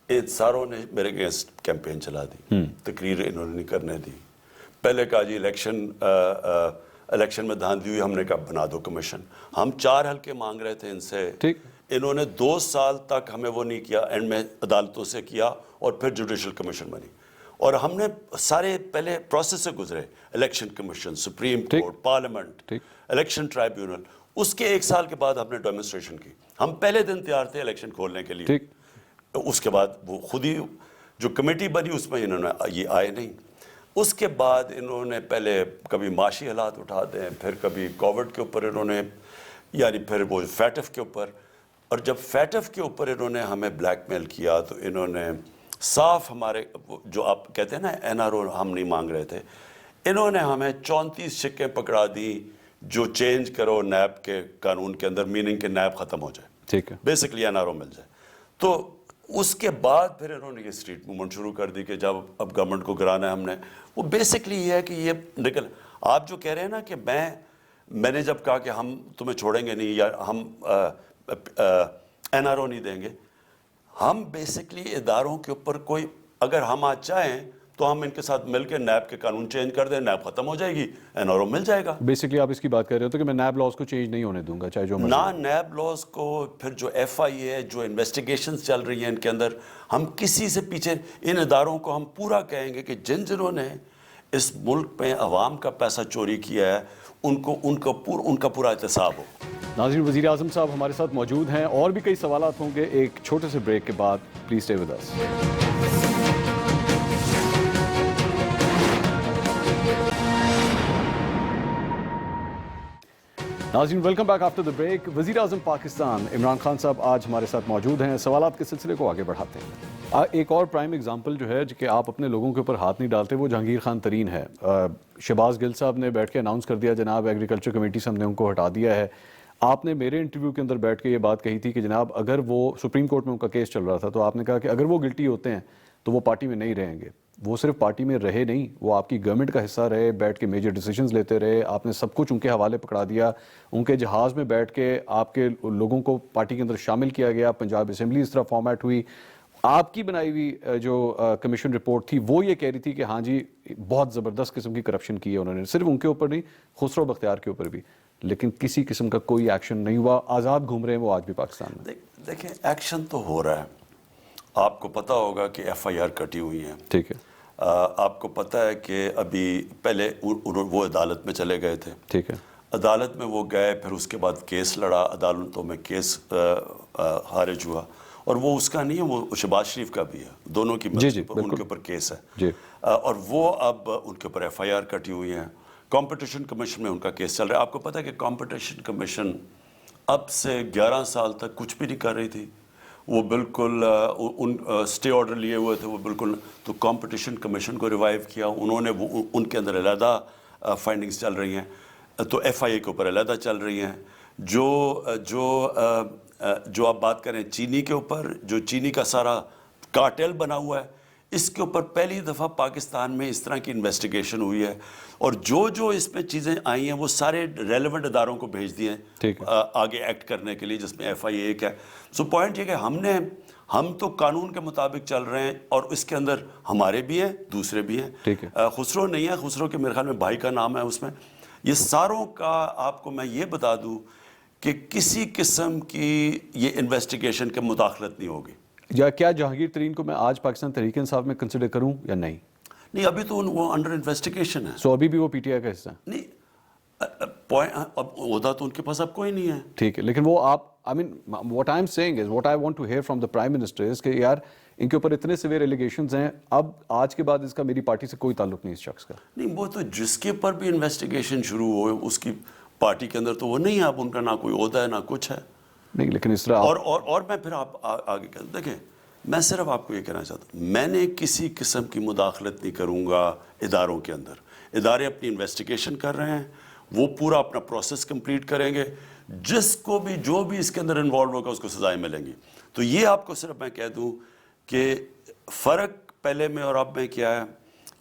ان ساروں نے میرے اگینسٹ کیمپین چلا دی، تقریر انہوں نے نہیں کرنے دی. پہلے کہا جی الیکشن میں دھاندلی ہوئی، ہم نے کہا بنا دو کمیشن. ہم 4 حلقے مانگ رہے تھے ان سے، انہوں نے 2 سال تک ہمیں وہ نہیں کیا. اینڈ میں عدالتوں سے کیا اور پھر جوڈیشل کمیشن بنی، اور ہم نے سارے پہلے پروسیس سے گزرے، election commission, supreme court, parliament, election tribunal. اس کے 1 سال کے بعد ہم نے ڈیمونسٹریشن کی. ہم پہلے دن تیار تھے الیکشن کھولنے کے لیے. اس کے بعد وہ خود ہی جو کمیٹی بنی اس میں انہوں نے یہ آئے نہیں. اس کے بعد انہوں نے پہلے کبھی معاشی حالات اٹھا دیں، پھر کبھی کووڈ کے اوپر انہوں نے، یعنی پھر وہ فیٹف کے اوپر. اور جب فیٹف کے اوپر انہوں نے ہمیں بلیک میل کیا تو انہوں نے صاف ہمارے جو آپ کہتے ہیں نا این آر او ہم نہیں مانگ رہے تھے، انہوں نے ہمیں 34 شکیں پکڑا دی جو چینج کرو نیب کے قانون کے اندر، میننگ کہ نیب ختم ہو جائے، ٹھیک ہے، بیسکلی این آر او مل جائے. تو اس کے بعد پھر انہوں نے یہ اسٹریٹ موومنٹ شروع کر دی کہ جب اب گورنمنٹ کو گرانا ہے ہم نے. وہ بیسکلی یہ ہے کہ یہ نکل آپ جو کہہ رہے ہیں نا کہ میں نے جب کہا کہ ہم تمہیں چھوڑیں گے نہیں یا ہم این آر او نہیں دیں گے، ہم بیسکلی اداروں کے اوپر کوئی اگر ہم آج چاہیں تو ہم ان کے ساتھ مل کے نیب کے قانون چینج کر دیں، نیب ختم ہو جائے گی، این آر او مل جائے گا. بیسکلی آپ اس کی بات کر رہے ہو تو کہ میں نیب لاز کو چینج نہیں ہونے دوں گا چاہے جو نہ نیب لاز کو. پھر جو ایف آئی اے جو انویسٹیگیشنز چل رہی ہیں ان کے اندر، ہم کسی سے پیچھے ان اداروں کو ہم پورا کہیں گے کہ جنہوں نے اس ملک میں عوام کا پیسہ چوری کیا ہے ان کا پورا احتساب ہو. ناظرین، وزیر اعظم صاحب ہمارے ساتھ موجود ہیں، اور بھی کئی سوالات ہوں گے ایک چھوٹے سے بریک کے بعد. Please stay with us. ناظرین، welcome back after the break. وزیر اعظم پاکستان عمران خان صاحب آج ہمارے ساتھ موجود ہیں. سوالات کے سلسلے کو آگے بڑھاتے ہیں. ایک اور پرائم ایگزامپل جو ہے کہ آپ اپنے لوگوں کے اوپر ہاتھ نہیں ڈالتے، وہ جہانگیر خان ترین ہے. شہباز گل صاحب نے بیٹھ کے اناؤنس کر دیا جناب ایگریکلچر کمیٹی سے ہم نے ان کو ہٹا دیا ہے. آپ نے میرے انٹرویو کے اندر بیٹھ کے یہ بات کہی تھی کہ جناب اگر وہ سپریم کورٹ میں ان کا کیس چل رہا تھا تو آپ نے کہا کہ اگر وہ گلٹی ہوتے ہیں تو وہ پارٹی میں نہیں رہیں گے. وہ صرف پارٹی میں رہے نہیں, وہ آپ کی گورنمنٹ کا حصہ رہے, بیٹھ کے میجر ڈیسیجنز لیتے رہے, آپ نے سب کچھ ان کے حوالے پکڑا دیا, ان کے جہاز میں بیٹھ کے آپ کے لوگوں کو پارٹی کے اندر شامل کیا گیا, پنجاب اسمبلی اس طرح فارمیٹ ہوئی. آپ کی بنائی ہوئی جو کمیشن رپورٹ تھی وہ یہ کہہ رہی تھی کہ ہاں جی بہت زبردست قسم کی کرپشن کی ہے انہوں نے, صرف ان کے اوپر نہیں, خسرو بختیار کے اوپر بھی, لیکن کسی قسم کا کوئی ایکشن نہیں ہوا, آزاد گھوم رہے ہیں وہ آج بھی پاکستان میں. دیکھیں ایکشن تو ہو رہا ہے, آپ کو پتہ ہوگا کہ ایف آئی آر کٹی ہوئی ہیں, ٹھیک ہے, آپ کو پتہ ہے کہ ابھی پہلے وہ عدالت میں چلے گئے تھے, ٹھیک ہے, عدالت میں وہ گئے, پھر اس کے بعد کیس لڑا, عدالتوں میں کیس خارج ہوا, اور وہ اس کا نہیں ہے, وہ شہباز شریف کا بھی ہے, دونوں کی ان کے اوپر کیس ہے جی, اور وہ اب ان کے اوپر ایف آئی آر کٹی ہوئی ہیں. کمپٹیشن کمیشن میں ان کا کیس چل رہا ہے. آپ کو پتہ ہے کہ کمپٹیشن کمیشن اب سے 11 سال تک کچھ بھی نہیں کر رہی تھی, وہ بالکل ان اسٹے آرڈر لیے ہوئے تھے وہ بالکل, تو کمپٹیشن کمیشن کو ریوائیو کیا انہوں نے, وہ ان کے اندر علیحدہ فائنڈنگز چل رہی ہیں, تو ایف آئی اے کے اوپر علیحدہ چل رہی ہیں. جو آپ بات کریں چینی کے اوپر, جو چینی کا سارا کارٹیل بنا ہوا ہے, اس کے اوپر پہلی دفعہ پاکستان میں اس طرح کی انویسٹیگیشن ہوئی ہے, اور جو اس میں چیزیں آئی ہیں وہ سارے ریلیونٹ اداروں کو بھیج دیے ہیں آگے ایکٹ کرنے کے لیے, جس میں ایف آئی اے کا ہے. سو پوائنٹ یہ کہ ہم تو قانون کے مطابق چل رہے ہیں, اور اس کے اندر ہمارے بھی ہیں, دوسرے بھی ہیں. خسرو نہیں ہے, خسرو کے میرے خیال میں بھائی کا نام ہے اس میں. یہ ساروں کا آپ کو میں یہ بتا دوں کہ کسی قسم کی یہ انویسٹیگیشن کے مداخلت نہیں ہوگی. یا کیا جہانگیر ترین کو میں آج پاکستان تحریک انصاف میں کنسیڈر کروں یا نہیں؟ نہیں, ابھی تو وہ انڈر انویسٹیگیشن ہے. سو ابھی بھی وہ پی ٹی آئی کا حصہ ہے؟ نہیں, اب عہدہ تو ان کے پاس اب کوئی نہیں ہے. ٹھیک ہے, لیکن وہ آپ I mean what I'm saying is what I want to hear from the Prime Minister is کہ یار ان کے اوپر اتنے سیویئر ایلیگیشنز ہیں, اب آج کے بعد اس کا میری پارٹی سے کوئی تعلق نہیں اس شخص کا. نہیں, وہ تو جس کے اوپر بھی انویسٹیگیشن شروع ہوئے اس کی پارٹی کے اندر تو وہ نہیں ہے, اب ان کا نہ کوئی عہدہ ہے نہ کچھ ہے. نہیں, لیکن اس طرح اور میں پھر آپ آگے کہتا دیکھیں, میں صرف آپ کو یہ کہنا چاہتا ہوں, میں نے کسی قسم کی مداخلت نہیں کروں گا اداروں کے اندر. ادارے اپنی انویسٹیگیشن کر رہے ہیں, وہ پورا اپنا پروسیس کمپلیٹ کریں گے, جس کو بھی جو بھی اس کے اندر انوالو ہوگا اس کو سزائیں ملیں گی. تو یہ آپ کو صرف میں کہہ دوں کہ فرق پہلے میں اور اب میں کیا ہے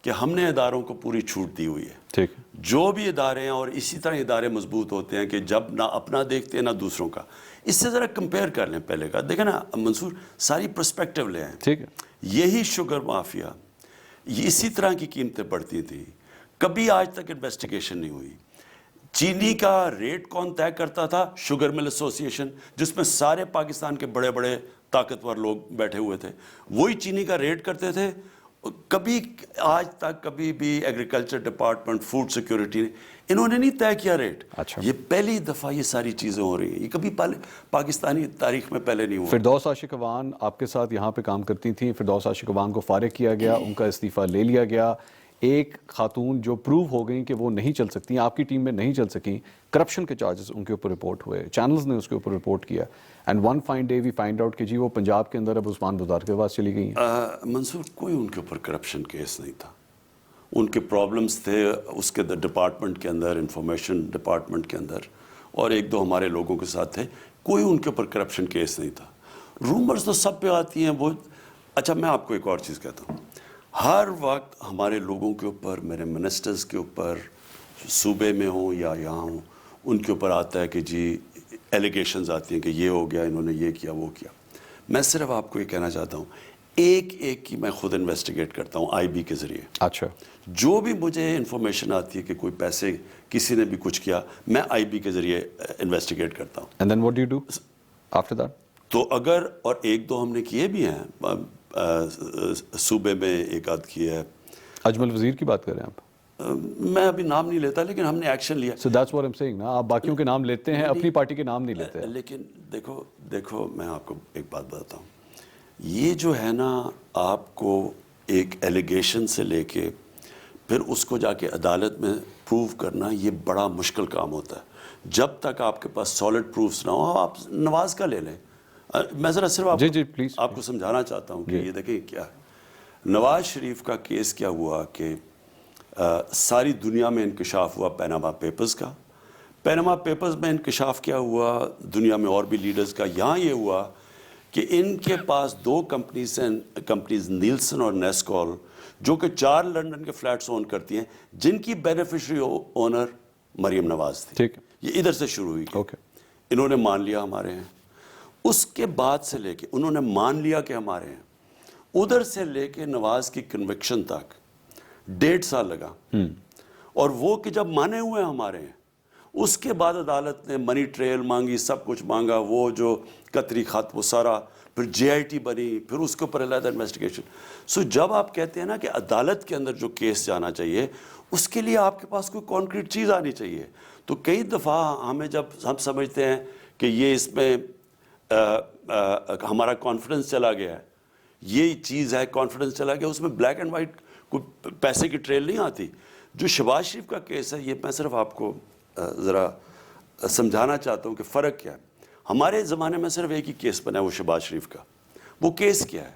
کہ ہم نے اداروں کو پوری چھوٹ دی ہوئی ہے. ٹھیک, جو بھی ادارے ہیں, اور اسی طرح ادارے مضبوط ہوتے ہیں کہ جب نہ اپنا دیکھتے ہیں نہ دوسروں کا. اس سے ذرا کمپیئر کر لیں پہلے کا, دیکھیں نا منصور, ساری پرسپیکٹیو لے آئیں. ٹھیک ہے, یہی شوگر مافیا, یہ اسی طرح کی قیمتیں بڑھتی تھیں, کبھی آج تک انویسٹیگیشن نہیں ہوئی. چینی کا ریٹ کون طے کرتا تھا؟ شوگر مل ایسوسی ایشن, جس میں سارے پاکستان کے بڑے بڑے طاقتور لوگ بیٹھے ہوئے تھے, وہی چینی کا ریٹ کرتے تھے. کبھی آج تک کبھی بھی ایگریکلچر ڈپارٹمنٹ, فوڈ سیکیورٹی نے انہوں نے نہیں طے کیا ریٹ. یہ پہلی دفعہ یہ ساری چیزیں ہو رہی ہیں, یہ کبھی پاکستانی تاریخ میں پہلے نہیں ہوا. فردوس عاشق اوان آپ کے ساتھ یہاں پہ کام کرتی تھیں, فردوس عاشق اوان کو فارغ کیا گیا, ان کا استعفیٰ لے لیا گیا. ایک خاتون جو پروو ہو گئیں کہ وہ نہیں چل سکتی, آپ کی ٹیم میں نہیں چل سکیں, کرپشن کے چارجز ان کے اوپر رپورٹ ہوئے, چینلز نے اس کے اوپر رپورٹ کیا, and one fine day we find out کہ جی وہ پنجاب کے اندر اب عثمان بزدار کے پاس چلی گئی ہیں. منصور, کوئی ان کے اوپر کرپشن کیس نہیں تھا. ان کے پرابلمز تھے اس کے ڈپارٹمنٹ کے اندر, انفارمیشن ڈپارٹمنٹ کے اندر, اور ایک دو ہمارے لوگوں کے ساتھ تھے. کوئی ان کے اوپر کرپشن کیس نہیں تھا. رومرز تو سب پہ آتی ہیں وہ. اچھا, میں آپ کو ایک اور چیز کہتا ہوں, ہر وقت ہمارے لوگوں کے اوپر, میرے منسٹرز کے اوپر, صوبے میں ہوں یا یہاں ہوں, ان کے اوپر آتا ہے کہ جی ایلیگیشنز آتی ہیں کہ یہ ہو گیا, انہوں نے یہ کیا وہ کیا. میں صرف آپ کو یہ کہنا چاہتا ہوں, ایک کی میں خود انویسٹیگیٹ کرتا ہوں آئی بی کے ذریعے. اچھا, جو بھی مجھے انفارمیشن آتی ہے کہ کوئی پیسے کسی نے بھی کچھ کیا, میں آئی بی کے ذریعے انویسٹیگیٹ کرتا ہوں. And then what do you do after that? تو اگر, اور ایک دو ہم نے کیے بھی ہیں, صوبے میں ایک آدھ کیا ہے. اجمل وزیر کی بات کر رہے ہیں آپ؟ میں ابھی نام نہیں لیتا, لیکن ہم نے ایکشن لیا. So that's what I'm saying نا, آپ باقیوں کے نام لیتے ہیں, اپنی پارٹی کے نام نہیں لیتے. لیکن دیکھو میں آپ کو ایک بات بتاتا ہوں, یہ جو ہے نا, آپ کو ایک ایلیگیشن سے لے کے پھر اس کو جا کے عدالت میں پروو کرنا, یہ بڑا مشکل کام ہوتا ہے. جب تک آپ کے پاس سالڈ پروفس نہ ہو, آپ نواز کا لے لیں. میں ذرا صرف آپ کو سمجھانا چاہتا ہوں کہ یہ دیکھیں کیا ہے. نواز شریف کا کیس کیا ہوا کہ ساری دنیا میں انکشاف ہوا پیناما پیپرز کا. پیناما پیپرز میں انکشاف کیا ہوا, دنیا میں اور بھی لیڈرز کا. یہاں یہ ہوا کہ ان کے پاس 2 کمپنیز نیلسن اور نیسکول جو کہ 4 لنڈن کے فلیٹس اون کرتی ہیں, جن کی بینیفیشری اونر مریم نواز تھی. ٹھیک ہے, یہ ادھر سے شروع ہوئی. اوکے, انہوں نے مان لیا ہمارے ہیں, اس کے بعد سے لے کے انہوں نے مان لیا کہ ہمارے ہیں, ادھر سے لے کے نواز کی کنوکشن تک 1.5 سال لگا. اور وہ کہ جب مانے ہوئے ہمارے ہیں, اس کے بعد عدالت نے منی ٹریل مانگی, سب کچھ مانگا, وہ جو قطری خط وہ سارا, پھر JIT بنی, پھر اس کے اوپر علیحدہ انویسٹیگیشن. سو جب آپ کہتے ہیں نا کہ عدالت کے اندر جو کیس جانا چاہیے, اس کے لیے آپ کے پاس کوئی کانکریٹ چیز آنی چاہیے. تو کئی دفعہ ہمیں جب ہم سمجھتے ہیں کہ یہ اس میں ہمارا کانفیڈنس چلا گیا ہے, یہ چیز ہے کانفیڈنس چلا گیا, اس میں بلیک اینڈ وائٹ کوئی پیسے کی ٹریل نہیں آتی. جو شہباز شریف کا کیس ہے, یہ میں صرف آپ کو ذرا سمجھانا چاہتا ہوں کہ فرق کیا ہے. ہمارے زمانے میں صرف ایک ہی کیس بنا ہے, وہ شہباز شریف کا. وہ کیس کیا ہے؟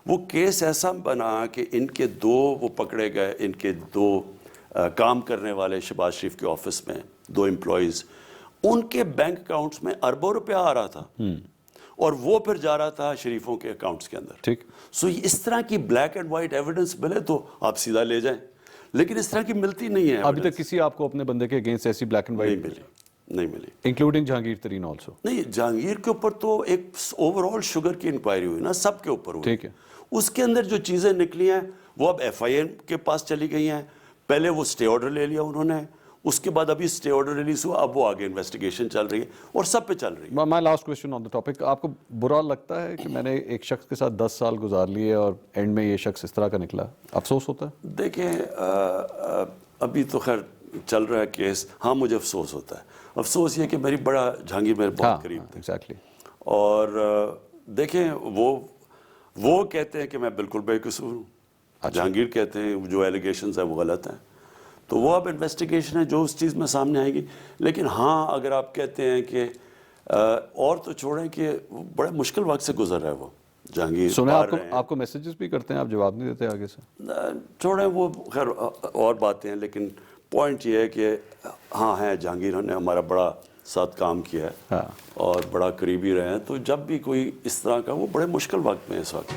وہ کیس ایسا بنا کہ ان کے 2 وہ پکڑے گئے, ان کے 2 کام کرنے والے شہباز شریف کے آفس میں 2 امپلائیز, ان کے بینک اکاؤنٹس میں اربوں روپیہ آ رہا تھا, اور وہ پھر جا رہا تھا شریفوں کے اکاؤنٹس کے اندر. ٹھیک. سو اس طرح کی بلیک اینڈ وائٹ ایویڈنس ملے تو آپ سیدھا لے جائیں, لیکن اس طرح کی ملتی نہیں ہے. ابھی تک کسی آپ کو اپنے بندے کے اگینسٹ ایسی بلیک اینڈ وائٹ نہیں ملی, انکلوڈنگ جہانگیر ترین آلسو؟ نہیں, جہانگیر کے اوپر تو ایک اوور آل شوگر کی انکوائری ہوئی نا, سب کے اوپر ہوئی. ٹھیک ہے. اس کے اندر جو چیزیں نکلی ہیں وہ اب FIA کے پاس چلی گئی ہیں. پہلے وہ اسٹے آرڈر لے لیا انہوں نے, اس کے بعد ابھی اسٹے آرڈر ریلیز ہوا, اب وہ آگے انویسٹیگیشن چل رہی ہے اور سب پہ چل رہی ہے. My last question on the topic, آپ کو برا لگتا ہے کہ میں نے ایک شخص کے ساتھ 10 سال گزار لیے اور اینڈ میں یہ شخص اس طرح کا نکلا؟ افسوس ہوتا ہے؟ دیکھیں ابھی تو خیر چل رہا ہے کیس. ہاں مجھے افسوس ہوتا ہے. افسوس یہ کہ میری بڑا جہانگیر میرے بہت قریب تھے. ایگزیکٹلی. اور دیکھیں وہ کہتے ہیں کہ میں بالکل بے قصور ہوں. جہانگیر کہتے ہیں جو ایلیگیشنز ہیں وہ غلط ہیں. تو وہ اب انویسٹیگیشن ہے جو اس چیز میں سامنے آئے گی. لیکن ہاں اگر آپ کہتے ہیں کہ اور تو چھوڑیں کہ بڑے مشکل وقت سے گزر رہا ہے وہ جہانگیر. سنیں آپ کو میسیجز بھی کرتے ہیں, آپ جواب نہیں دیتے آگے سے؟ چھوڑیں وہ خیر اور باتیں ہیں, لیکن پوائنٹ یہ ہے کہ ہاں ہے جہانگیر نے ہمارا بڑا ساتھ کام کیا ہے اور بڑا قریبی رہے ہیں. تو جب بھی کوئی اس طرح کا, وہ بڑے مشکل وقت میں اس وقت.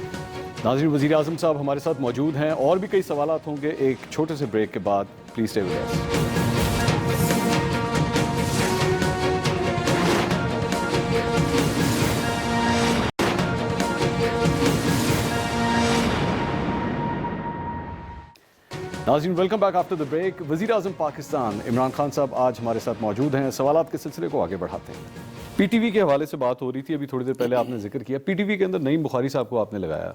ناظرین, وزیر اعظم صاحب ہمارے ساتھ موجود ہیں, اور بھی کئی سوالات ہوں گے ایک چھوٹے سے بریک کے بعد. Please stay with us. ناظرین, welcome back after the break. وزیر اعظم پاکستان عمران خان صاحب آج ہمارے ساتھ موجود ہیں. سوالات کے سلسلے کو آگے بڑھاتے ہیں. پی ٹی وی کے حوالے سے بات ہو رہی تھی, ابھی تھوڑی دیر پہلے آپ نے ذکر کیا. پی ٹی وی کے اندر نعیم بخاری صاحب کو آپ نے لگایا.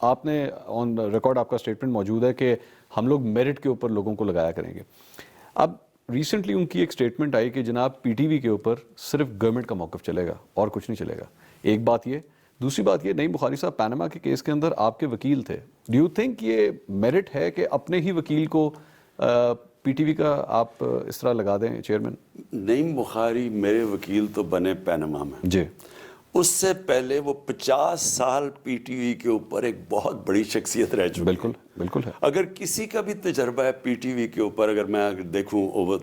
آپ نے آن ریکارڈ آپ کا اسٹیٹمنٹ موجود ہے کہ ہم لوگ میرٹ کے اوپر لوگوں کو لگایا کریں گے. اب ریسنٹلی ان کی ایک اسٹیٹمنٹ آئی کہ جناب پی ٹی وی کے اوپر صرف گورنمنٹ کا موقف چلے گا اور کچھ نہیں چلے گا. ایک بات یہ. دوسری بات یہ, نعیم بخاری صاحب پیناما کے کیس کے اندر آپ کے وکیل تھے. ڈو یو تھنک یہ میرٹ ہے کہ اپنے ہی وکیل کو پی ٹی وی کا آپ اس طرح لگا دیں چیئرمین؟ نعیم بخاری میرے وکیل تو بنے پیناما میں. جی. اس سے پہلے وہ 50 سال پی ٹی وی کے اوپر ایک بہت بڑی شخصیت رہ چکی. بالکل بالکل ہے. اگر کسی کا بھی تجربہ ہے پی ٹی وی کے اوپر, اگر میں دیکھوں اوور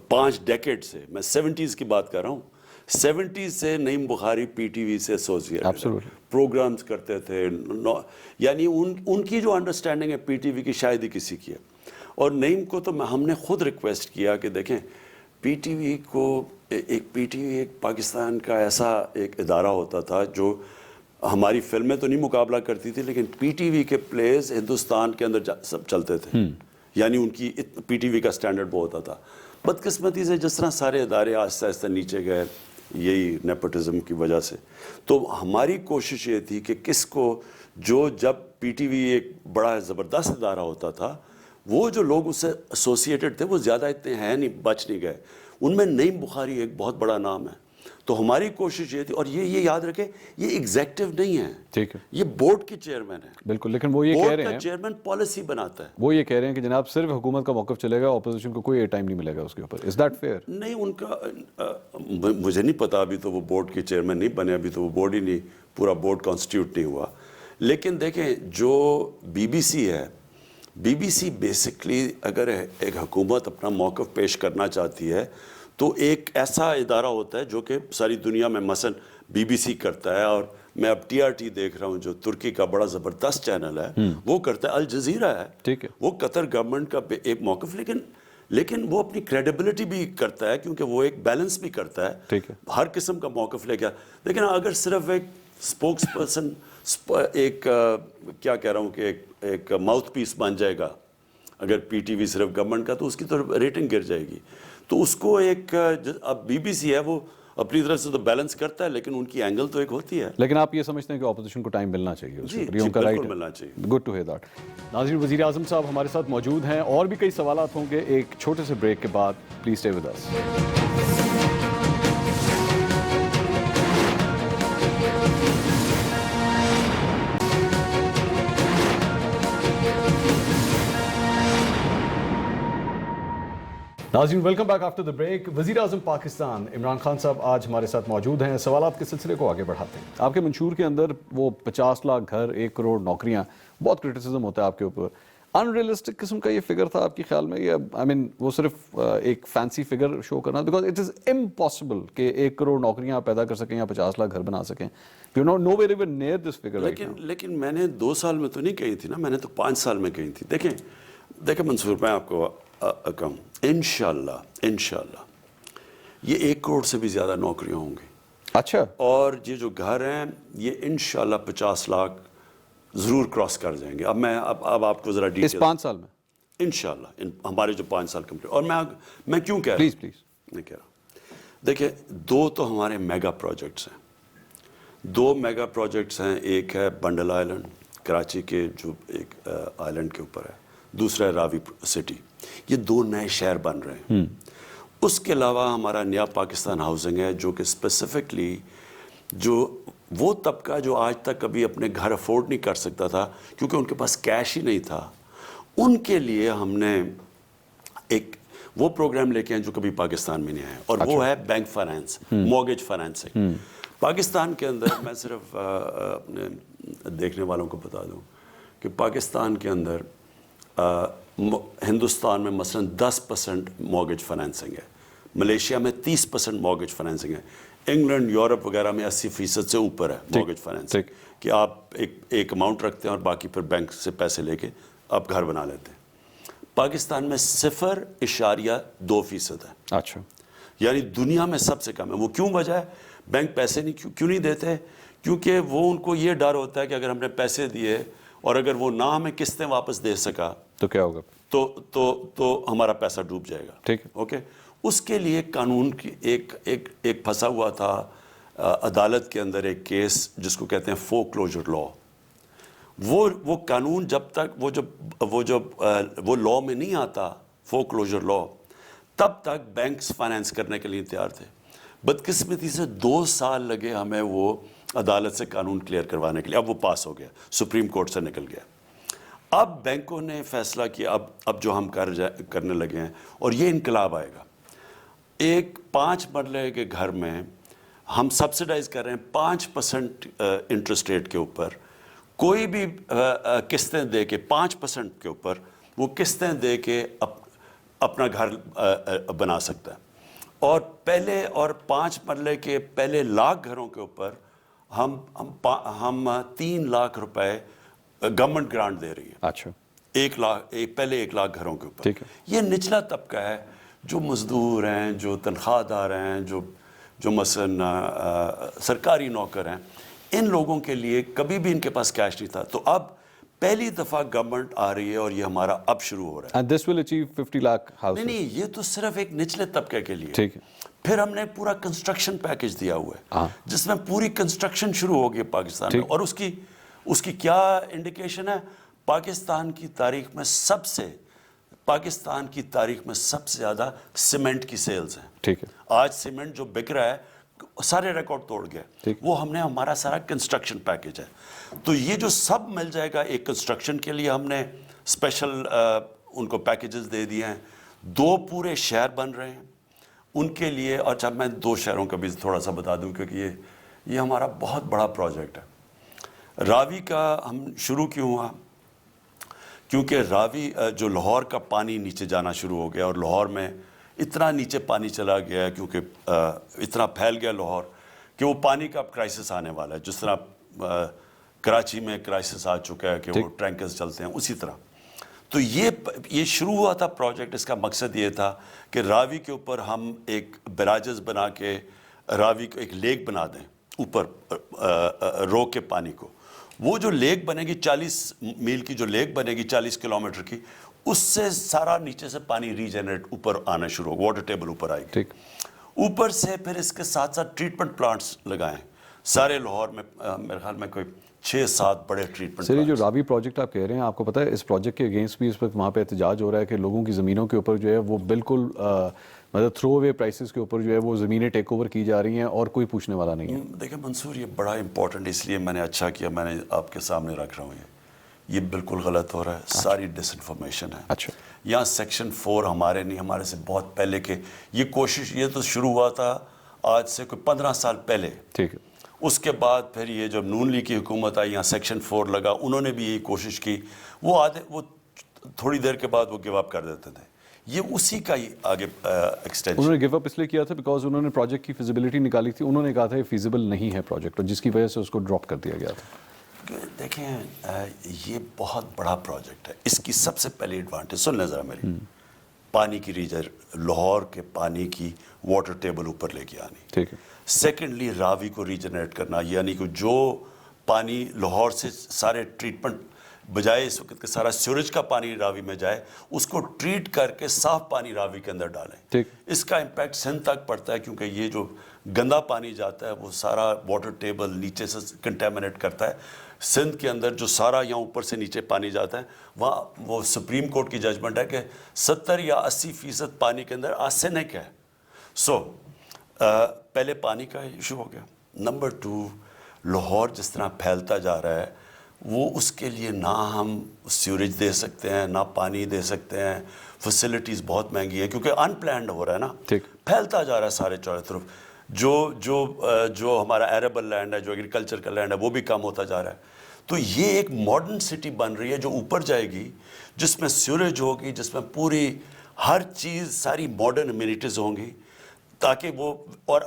5 ڈیکیڈ سے, میں 70s کی بات کر رہا ہوں, 70s سے نعیم بخاری پی ٹی وی سے ایسوسیٹ پروگرامز کرتے تھے. یعنی ان کی جو انڈرسٹینڈنگ ہے پی ٹی وی کی شاید ہی کسی کی ہے. اور نعیم کو تو ہم نے خود ریکویسٹ کیا کہ دیکھیں پی ٹی وی کو, پی ٹی وی ایک پاکستان کا ایسا ایک ادارہ ہوتا تھا جو ہماری فلمیں تو نہیں مقابلہ کرتی تھی, لیکن پی ٹی وی کے پلیز ہندوستان کے اندر سب چلتے تھے. یعنی ان کی پی ٹی وی کا سٹینڈرڈ وہ ہوتا تھا. بدقسمتی سے جس طرح سارے ادارے آہستہ آہستہ نیچے گئے, یہی نیپوٹزم کی وجہ سے, تو ہماری کوشش یہ تھی کہ کس کو, جو جب پی ٹی وی ایک بڑا زبردست ادارہ ہوتا تھا, وہ جو لوگ اس سے ایسوسیٹڈ تھے وہ زیادہ اتنے ہیں نہیں, بچ نہیں گئے. ان میں نعیم بخاری ایک بہت بڑا نام ہے. تو ہماری کوشش یہ تھی, اور یہ یاد رکھیں یہ ایگزیکٹو نہیں ہے, ٹھیک ہے, یہ بورڈ کی چیئرمین ہے. بالکل. لیکن وہ یہ کہہ رہے ہیں, چیئرمین پالیسی بناتا ہے. وہ یہ کہہ رہے ہیں کہ جناب صرف حکومت کا موقف چلے گا, اپوزیشن کو کوئی ٹائم نہیں ملے گا اس کے اوپر. Is that fear? نہیں, ان کا مجھے نہیں پتا, ابھی تو وہ بورڈ کے چیئرمین نہیں بنے, ابھی تو وہ بورڈ ہی نہیں, پورا بورڈ کانسٹیٹیوٹ نہیں ہوا. لیکن دیکھیں جو بی بی سی ہے, بی بی سی بیسکلی اگر ایک حکومت اپنا موقف پیش کرنا چاہتی ہے تو تو ایک ایسا ادارہ ہوتا ہے جو کہ ساری دنیا میں مثلاً BBC کرتا ہے, اور میں اب TRT دیکھ رہا ہوں جو ترکی کا بڑا زبردست چینل ہے, وہ کرتا ہے, الجزیرہ ہے, ٹھیک ہے, وہ قطر گورنمنٹ کا ایک موقف, لیکن وہ اپنی کریڈیبلٹی بھی کرتا ہے کیونکہ وہ ایک بیلنس بھی کرتا ہے, ٹھیک ہے, ہر قسم کا موقف لے کے. لیکن اگر صرف ایک اسپوکس پرسن, ایک کیا کہہ رہا ہوں کہ ایک ماؤتھ پیس بن جائے گا اگر PTV صرف گورنمنٹ کا, تو اس کی تو ریٹنگ گر جائے گی. تو اس کو ایک, اب BBC ہے وہ اپنی طرف سے تو بیلنس کرتا ہے, لیکن ان کی اینگل تو ایک ہوتی ہے. لیکن آپ یہ سمجھتے ہیں کہ اپوزیشن کو ٹائم ملنا چاہیے, جی بالکل ملنا چاہیے. Good to hear that. ناظرین, وزیر اعظم صاحب ہمارے ساتھ موجود ہیں, اور بھی کئی سوالات ہوں گے ایک چھوٹے سے بریک کے بعد. Please stay with us. ناظرین, welcome back after the break. وزیر اعظم پاکستان عمران خان صاحب آج ہمارے ساتھ موجود ہیں. سوالات کے سلسلے کو آگے بڑھاتے ہیں. آپ کے منشور کے اندر وہ 50 لاکھ گھر, 1 کروڑ نوکریاں, بہت کرٹیسزم ہوتا ہے آپ کے اوپر. ان ریئلسٹک قسم کا یہ فگر تھا آپ کے خیال میں, یا وہ صرف ایک فینسی فگر شو کرنا, بیکاز اٹ از امپاسبل کہ 1 کروڑ نوکریاں آپ پیدا کر سکیں یا 50 لاکھ گھر بنا سکیں. You know nowhere even near this figure. لیکن میں نے 2 سال میں تو نہیں کہی تھی نا, میں نے تو 5 سال میں کہی تھی. دیکھیں منصور, میں آپ کو کہوں انشاءاللہ یہ 1 کروڑ سے بھی زیادہ نوکریاں ہوں گی. اچھا. اور یہ جو گھر ہیں یہ انشاءاللہ 50 لاکھ ضرور کراس کر جائیں گے. اب آپ کو ذرا ڈیٹیل, اس 5 سال میں انشاءاللہ ہمارے جو 5 سال کمپلیٹ. اور میں کیوں کہہ رہا ہوں, پلیز میں کہہ رہا ہوں, دیکھیں 2 تو ہمارے میگا پروجیکٹس ہیں. 2 میگا پروجیکٹس ہیں. ایک ہے بنڈل آئلینڈ, کراچی کے جو ایک آئلینڈ کے اوپر ہے. دوسرا ہے راوی سٹی. یہ 2 نئے شہر بن رہے ہیں. اس کے علاوہ ہمارا نیا پاکستان ہاؤسنگ ہے, جو کہ اسپیسیفکلی جو وہ طبقہ جو آج تک کبھی اپنے گھر افورڈ نہیں کر سکتا تھا کیونکہ ان کے پاس کیش ہی نہیں تھا, ان کے لیے ہم نے ایک وہ پروگرام لے کے ہیں جو کبھی پاکستان میں نہیں آیا, اور وہ ہے bank finance, mortgage financing. Pakistan کے اندر میں صرف اپنے دیکھنے والوں کو بتا دوں کہ پاکستان کے اندر ہندوستان میں مثلاً 10% مورگیج فائنانسنگ ہے, ملیشیا میں 30% مورگیج فائنانسنگ ہے, انگلینڈ یورپ وغیرہ میں 80% سے اوپر ہے مورگیج فائنانسنگ, کہ آپ ایک اماؤنٹ رکھتے ہیں اور باقی پھر بینک سے پیسے لے کے آپ گھر بنا لیتے ہیں. پاکستان میں 0.2% ہے. اچھا. یعنی دنیا میں سب سے کم ہے. وہ کیوں وجہ ہے؟ بینک پیسے کیوں نہیں دیتے؟ کیونکہ وہ ان کو یہ ڈر ہوتا ہے کہ اگر ہم نے پیسے دیے اور اگر وہ نہ ہمیں قسطیں واپس دے سکا تو کیا ہوگا, تو ہمارا پیسہ ڈوب جائے گا. ٹھیک ہے. اوکے. اس کے لیے قانون کی ایک پھنسا ہوا تھا عدالت کے اندر ایک کیس جس کو کہتے ہیں فور کلوجر لا. وہ قانون جب تک وہ لا میں نہیں آتا, فور کلوجر لا, تب تک بینکس فائنانس کرنے کے لیے تیار تھے. بدقسمتی سے 2 سال لگے ہمیں وہ عدالت سے قانون کلیئر کروانے کے لیے. اب وہ پاس ہو گیا, سپریم کورٹ سے نکل گیا. اب بینکوں نے فیصلہ کیا, اب جو ہم کرنے لگے ہیں, اور یہ انقلاب آئے گا. ایک 5 مرلے کے گھر میں ہم سبسڈائز کر رہے ہیں 5% انٹرسٹ ریٹ کے اوپر, کوئی بھی قسطیں دے کے 5% کے اوپر وہ قسطیں دے کے اپنا گھر بنا سکتا ہے. اور پہلے 5 مرلے کے پہلے لاکھ گھروں کے اوپر ہم 3 لاکھ روپے گورنمنٹ گرانٹ دے رہی ہے. اچھا. 1 لاکھ پہلے 1 لاکھ گھروں کے اوپر. ٹھیک ہے. یہ نچلا طبقہ ہے, جو مزدور ہیں, جو تنخواہ دار ہیں, جو مثلا سرکاری نوکر ہیں. ان لوگوں کے لیے کبھی بھی ان کے پاس کیش نہیں تھا. تو اب پہلی دفعہ گورنمنٹ آ رہی ہے اور یہ ہمارا اب شروع ہو رہا ہے. And this will achieve 50 lakh houses. نہیں, یہ تو صرف ایک نچلے طبقے کے لیے. ٹھیک ہے. پھر ہم نے پورا کنسٹرکشن پیکج دیا ہوا ہے جس میں پوری کنسٹرکشن شروع ہو گئی پاکستان میں. اور اس کی کیا انڈیکیشن ہے؟ پاکستان کی تاریخ میں سب سے زیادہ سیمنٹ کی سیلز ہیں. ٹھیک ہے. آج سیمنٹ جو بک رہا ہے سارے ریکارڈ توڑ گئے. وہ ہمارا سارا کنسٹرکشن پیکج ہے. تو یہ جو سب مل جائے گا, ایک کنسٹرکشن کے لیے ہم نے اسپیشل ان کو پیکیجز دے دیے ہیں. 2 پورے شہر بن رہے ہیں ان کے لیے. اچھا, میں 2 شہروں کا بھی تھوڑا سا بتا دوں کیونکہ یہ ہمارا بہت بڑا پروجیکٹ ہے. راوی کا ہم شروع کیوں ہوا؟ کیونکہ راوی جو لاہور کا پانی نیچے جانا شروع ہو گیا, اور لاہور میں اتنا نیچے پانی چلا گیا ہے کیونکہ اتنا پھیل گیا لاہور کہ وہ پانی کا اب کرائسس آنے والا ہے. جس طرح کراچی میں کرائسس آ چکا ہے کہ وہ ٹینکرز چلتے ہیں, اسی طرح. تو یہ شروع ہوا تھا پروجیکٹ. اس کا مقصد یہ تھا کہ راوی کے اوپر ہم ایک براجز بنا کے راوی کو ایک لیک بنا دیں اوپر روک کے پانی کو. وہ جو لیک بنے گی 40 میل کی جو لیک بنے گی 40 کلومیٹر کی, اس سے سارا نیچے سے پانی ریجنریٹ اوپر آنا شروع ہوگا, واٹر ٹیبل اوپر آئے گی. اوپر سے پھر اس کے ساتھ ساتھ ٹریٹمنٹ پلانٹس لگائیں سارے لاہور میں. میرے خیال میں کوئی 6-7 بڑے ٹریٹمنٹ. سر یہ جو راوی پروجیکٹ آپ کہہ رہے ہیں, آپ کو پتہ ہے اس پروجیکٹ کے اگینسٹ بھی اس وقت وہاں پہ احتجاج ہو رہا ہے کہ لوگوں کی زمینوں کے اوپر جو ہے وہ بالکل مطلب تھرو اوے پرائسز کے اوپر جو ہے وہ زمینیں ٹیک اوور کی جا رہی ہیں اور کوئی پوچھنے والا نہیں ہے. دیکھیں منصور, یہ بڑا امپورٹنٹ, اس لیے میں نے اچھا کیا میں نے آپ کے سامنے رکھ رہا ہوں. یہ بالکل غلط ہو رہا ہے, ساری ڈس انفارمیشن ہے. اچھا, یہاں سیکشن 4 ہمارے نہیں, ہمارے سے بہت پہلے کے یہ کوشش, یہ تو شروع ہوا تھا آج سے کوئی 15 سال پہلے. ٹھیک ہے. اس کے بعد پھر یہ جب نون لیگ کی حکومت آئی, یہاں سیکشن 4 لگا, انہوں نے بھی یہی کوشش کی. وہ تھوڑی دیر کے بعد وہ گیو اپ کر دیتے تھے. یہ اسی کا ہی آگے ایکسٹینشن. انہوں نے گیو اپ اس لیے کیا تھا بیکاز انہوں نے پروجیکٹ کی فیزیبلٹی نکالی تھی. انہوں نے کہا تھا یہ فیزیبل نہیں ہے پروجیکٹ, اور جس کی وجہ سے اس کو ڈراپ کر دیا گیا تھا. دیکھیں یہ بہت بڑا پروجیکٹ ہے. اس کی سب سے پہلی ایڈوانٹیج سن لیں ذرا میری, پانی کی ریجر لاہور کے پانی کی واٹر ٹیبل اوپر لے کے آنی. ٹھیک ہے. سیکنڈلی راوی کو ریجنریٹ کرنا, یعنی کہ جو پانی لاہور سے سارے ٹریٹمنٹ بجائے اس وقت کے سارا سیوریج کا پانی راوی میں جائے, اس کو ٹریٹ کر کے صاف پانی راوی کے اندر ڈالیں. ٹھیک. اس کا امپیکٹ سندھ تک پڑتا ہے کیونکہ یہ جو گندا پانی جاتا ہے وہ سارا واٹر ٹیبل نیچے سے کنٹامنیٹ کرتا ہے. سندھ کے اندر جو سارا یہاں اوپر سے نیچے پانی جاتا ہے, وہاں وہ سپریم کورٹ کی ججمنٹ ہے کہ 70 یا 80% پانی کے اندر آرسینک ہے. پہلے پانی کا ایشو ہو گیا. نمبر 2, لاہور جس طرح پھیلتا جا رہا ہے وہ اس کے لیے نہ ہم سیوریج دے سکتے ہیں نہ پانی دے سکتے ہیں. فیسلٹیز بہت مہنگی ہیں کیونکہ ان پلانڈ ہو رہا ہے نا, پھیلتا جا رہا ہے سارے چاروں طرف. جو ہمارا ایریبل لینڈ ہے, جو ایگریکلچر کا لینڈ ہے, وہ بھی کم ہوتا جا رہا ہے. تو یہ ایک ماڈرن سٹی بن رہی ہے جو اوپر جائے گی, جس میں سیوریج ہوگی, جس میں پوری ہر چیز ساری ماڈرن امینٹیز ہوں گی, تاکہ وہ, اور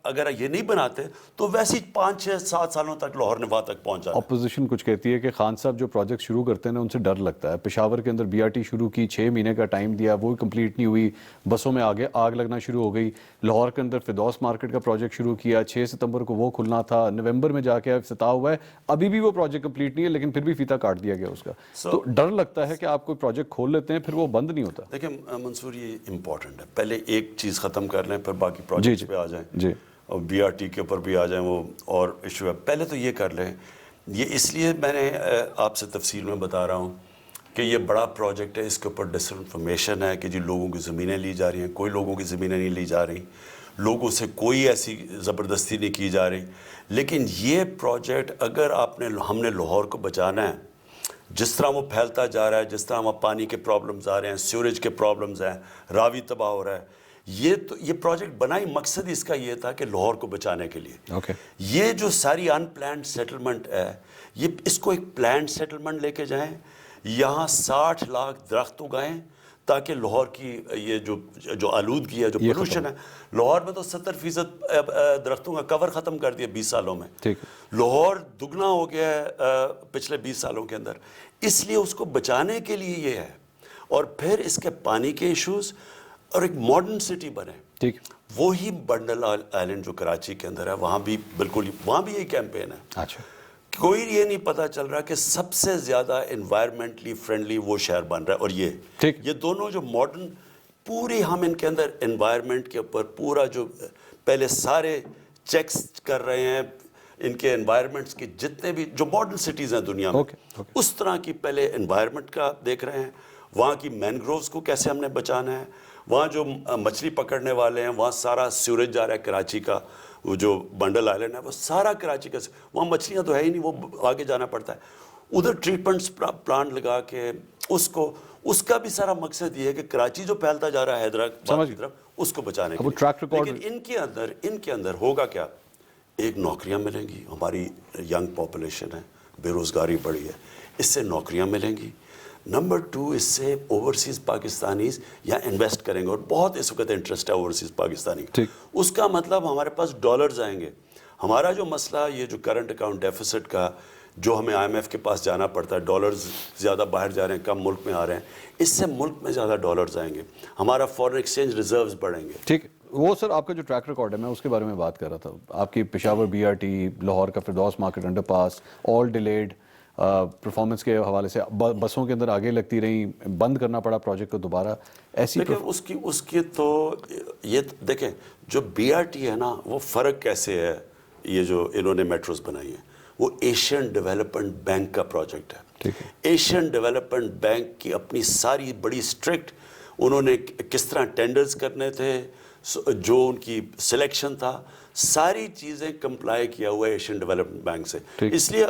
اگر یہ نہیں بناتے تو ویسے 5-6-7 سالوں تک لاہور نے وہاں تک پہنچا. اپوزیشن کچھ کہتی ہے کہ خان صاحب جو پروجیکٹ شروع کرتے ہیں نا ان سے ڈر لگتا ہے. پشاور کے اندر BRT شروع کی, 6 مہینے کا ٹائم دیا, وہ کمپلیٹ نہیں ہوئی, بسوں میں آگے آگ لگنا شروع ہو گئی. لاہور کے اندر فردوس مارکیٹ کا پروجیکٹ شروع کیا, 6 ستمبر کو وہ کھلنا تھا, نومبر میں جا کے افتتاح ہوا ہے, ابھی بھی وہ پروجیکٹ کمپلیٹ نہیں ہے, لیکن پھر بھی فیتہ کاٹ دیا گیا اس کا. تو ڈر لگتا ہے کہ آپ کوئی پروجیکٹ کھول لیتے ہیں پھر وہ بند نہیں ہوتا. دیکھیں منصور, یہ امپورٹنٹ ہے, پہلے ایک چیز ختم کر لیں پھر باقی پروجیکٹس پہ آ جائیں. جی, اور BRT کے اوپر بھی آ جائیں, وہ اور ایشو ہے. پہلے تو یہ کر لیں. یہ اس لیے میں نے آپ سے تفصیل میں بتا رہا ہوں کہ یہ بڑا پروجیکٹ ہے, اس کے اوپر ڈس انفارمیشن ہے کہ جی لوگوں کی زمینیں لی جا رہی ہیں. کوئی لوگوں کی زمینیں نہیں لی جا رہی, لوگوں سے کوئی ایسی زبردستی نہیں کی جا رہی. لیکن یہ پروجیکٹ اگر ہم نے لاہور کو بچانا ہے, جس طرح وہ پھیلتا جا رہا ہے, جس طرح وہاں پانی کے پرابلمز آ رہے ہیں, سیوریج کے پرابلمز ہیں, راوی تباہ ہو رہا ہے, یہ پروجیکٹ بنائی مقصد اس کا یہ تھا کہ لاہور کو بچانے کے لیے. یہ جو ساری ان پلانڈ سیٹلمنٹ ہے, اس کو ایک پلانڈ سیٹلمنٹ لے کے جائیں, یہاں 60 لاکھ درخت اگائیں تاکہ لاہور کی یہ جو آلودگی ہے, جو پولوشن ہے, لاہور میں تو 70% درختوں کا کور ختم کر دیا 20 سالوں میں. لاہور دگنا ہو گیا ہے پچھلے 20 سالوں کے اندر. اس لیے اس کو بچانے کے لیے یہ ہے, اور پھر اس کے پانی کے ایشوز, اور ایک ماڈرن سٹی بنے. وہی بنڈل آئلینڈ جو کراچی کے اندر ہے, وہاں بھی بالکل وہاں بھی یہی کیمپین ہے. اچھا, کوئی یہ نہیں پتا چل رہا کہ سب سے زیادہ انوائرمنٹلی فرینڈلی وہ شہر بن رہا ہے. اور یہ دونوں جو ماڈرن, پوری ہم ان کے اندر انوائرمنٹ کے اوپر پورا جو پہلے سارے چیکس کر رہے ہیں, ان کے انوائرمنٹس کے جتنے بھی جو ماڈرن سٹیز ہیں دنیا میں, اس طرح کی پہلے انوائرمنٹ کا دیکھ رہے ہیں. وہاں کی مینگرووز کو کیسے ہم نے بچانا ہے, وہاں جو مچھلی پکڑنے والے ہیں وہاں سارا سیوریج جا رہا ہے کراچی کا, وہ جو بنڈل آئلینڈ ہے وہ سارا کراچی کا, وہاں مچھلیاں تو ہے ہی نہیں, وہ آگے جانا پڑتا ہے. ادھر ٹریٹمنٹس پلانٹ لگا کے اس کا بھی سارا مقصد یہ ہے کہ کراچی جو پھیلتا جا رہا ہے حیدرآباد کی طرف, اس کو بچانے کے لیے. لیکن ان کے اندر ہوگا کیا, ایک نوکریاں ملیں گی, ہماری ینگ پاپولیشن ہے, بے روزگاری بڑھی ہے, اس سے نوکریاں ملیں گی. نمبر 2 اس سے اوورسیز پاکستانیز یہاں انویسٹ کریں گے اور بہت اس وقت انٹرسٹ ہے اوورسیز پاکستانی کا. اس کا مطلب ہمارے پاس ڈالرز آئیں گے. ہمارا جو مسئلہ یہ جو کرنٹ اکاؤنٹ ڈیفیسٹ کا جو ہمیں آئی ایم ایف کے پاس جانا پڑتا ہے, ڈالرز زیادہ باہر جا رہے ہیں, کم ملک میں آ رہے ہیں, اس سے ملک میں زیادہ ڈالرز آئیں گے, ہمارا فارن ایکسچینج ریزروز بڑھیں گے. ٹھیک, وہ سر آپ کا جو ٹریک ریکارڈ ہے میں اس کے بارے میں بات کر رہا تھا. آپ کی Peshawar B R T, Lahore کا Firdous market under pass, all delayed performance کے حوالے سے بسوں کے اندر آگے لگتی رہیں, بند کرنا پڑا پروجیکٹ کو دوبارہ. ایسی اس کی تو یہ دیکھیں جو بی آر ٹی ہے نا, وہ فرق کیسے ہے, یہ جو انہوں نے میٹروز بنائی ہیں وہ ایشین ڈیولپمنٹ بینک کا پروجیکٹ ہے. ایشین ڈیولپمنٹ بینک کی اپنی ساری بڑی اسٹرکٹ, انہوں نے کس طرح ٹینڈرز کرنے تھے, جو ان کی سلیکشن تھا, ساری چیزیں کمپلائی کیا ہوا ہے ایشین ڈیولپمنٹ بینک سے. اس لیے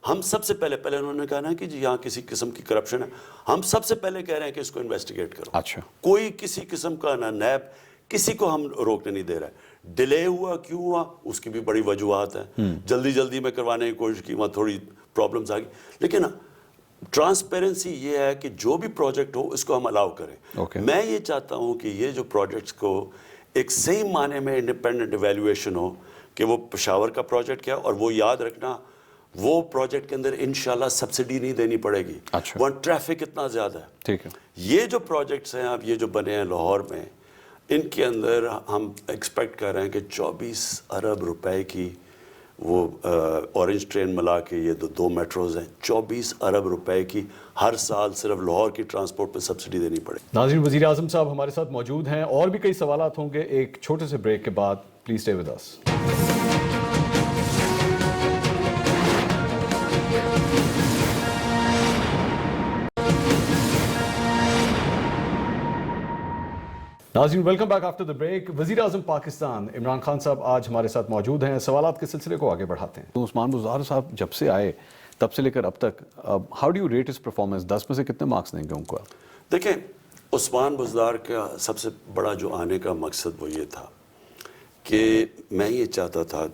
ہم سب سے پہلے انہوں نے کہا نا کہ جی یہاں کسی قسم کی کرپشن ہے, ہم سب سے پہلے کہہ رہے ہیں کہ اس کو انویسٹیگیٹ کرو. اچھا, کوئی کسی قسم کا نہ نیب کسی کو ہم روکنے نہیں دے رہا ہے. ڈیلے ہوا کیوں ہوا, اس کی بھی بڑی وجوہات ہیں. جلدی میں کروانے کی کوشش کی, وہاں تھوڑی پرابلمز آ گئی, لیکن ٹرانسپیرنسی یہ ہے کہ جو بھی پروجیکٹ ہو اس کو ہم الاؤ کریں. میں یہ چاہتا ہوں کہ یہ جو پروجیکٹس کو ایک صحیح معنی میں انڈیپینڈنٹ ایویلیویشن ہو کہ وہ پشاور کا پروجیکٹ کیا, اور وہ یاد رکھنا وہ پروجیکٹ کے اندر انشاءاللہ سبسڈی نہیں دینی پڑے گی. وہاں ٹریفک اتنا زیادہ ہے. ٹھیک ہے, یہ جو پروجیکٹس ہیں اب یہ جو بنے ہیں لاہور میں, ان کے اندر ہم ایکسپیکٹ کر رہے ہیں کہ 24 ارب روپے کی وہ اورنج ٹرین ملا کے یہ دو میٹروز ہیں, 24 ارب روپے کی ہر سال صرف لاہور کی ٹرانسپورٹ پہ سبسڈی دینی پڑے. ناظرین وزیر اعظم صاحب ہمارے ساتھ موجود ہیں, اور بھی کئی سوالات ہوں گے ایک چھوٹے سے بریک کے بعد. Please stay with us. ناظرین welcome back after the break. وزیر اعظم پاکستان عمران خان صاحب آج ہمارے ساتھ موجود ہیں. سوالات کے سلسلے کو آگے بڑھاتے ہیں. عثمان بزدار صاحب جب سے آئے تب سے لے کر اب تک, how do you rate his performance? 10 میں سے کتنے مارکس دیں گے ان کو؟ دیکھیں عثمان بزدار کا سب سے بڑا جو آنے کا مقصد وہ یہ تھا کہ میں یہ چاہتا تھا,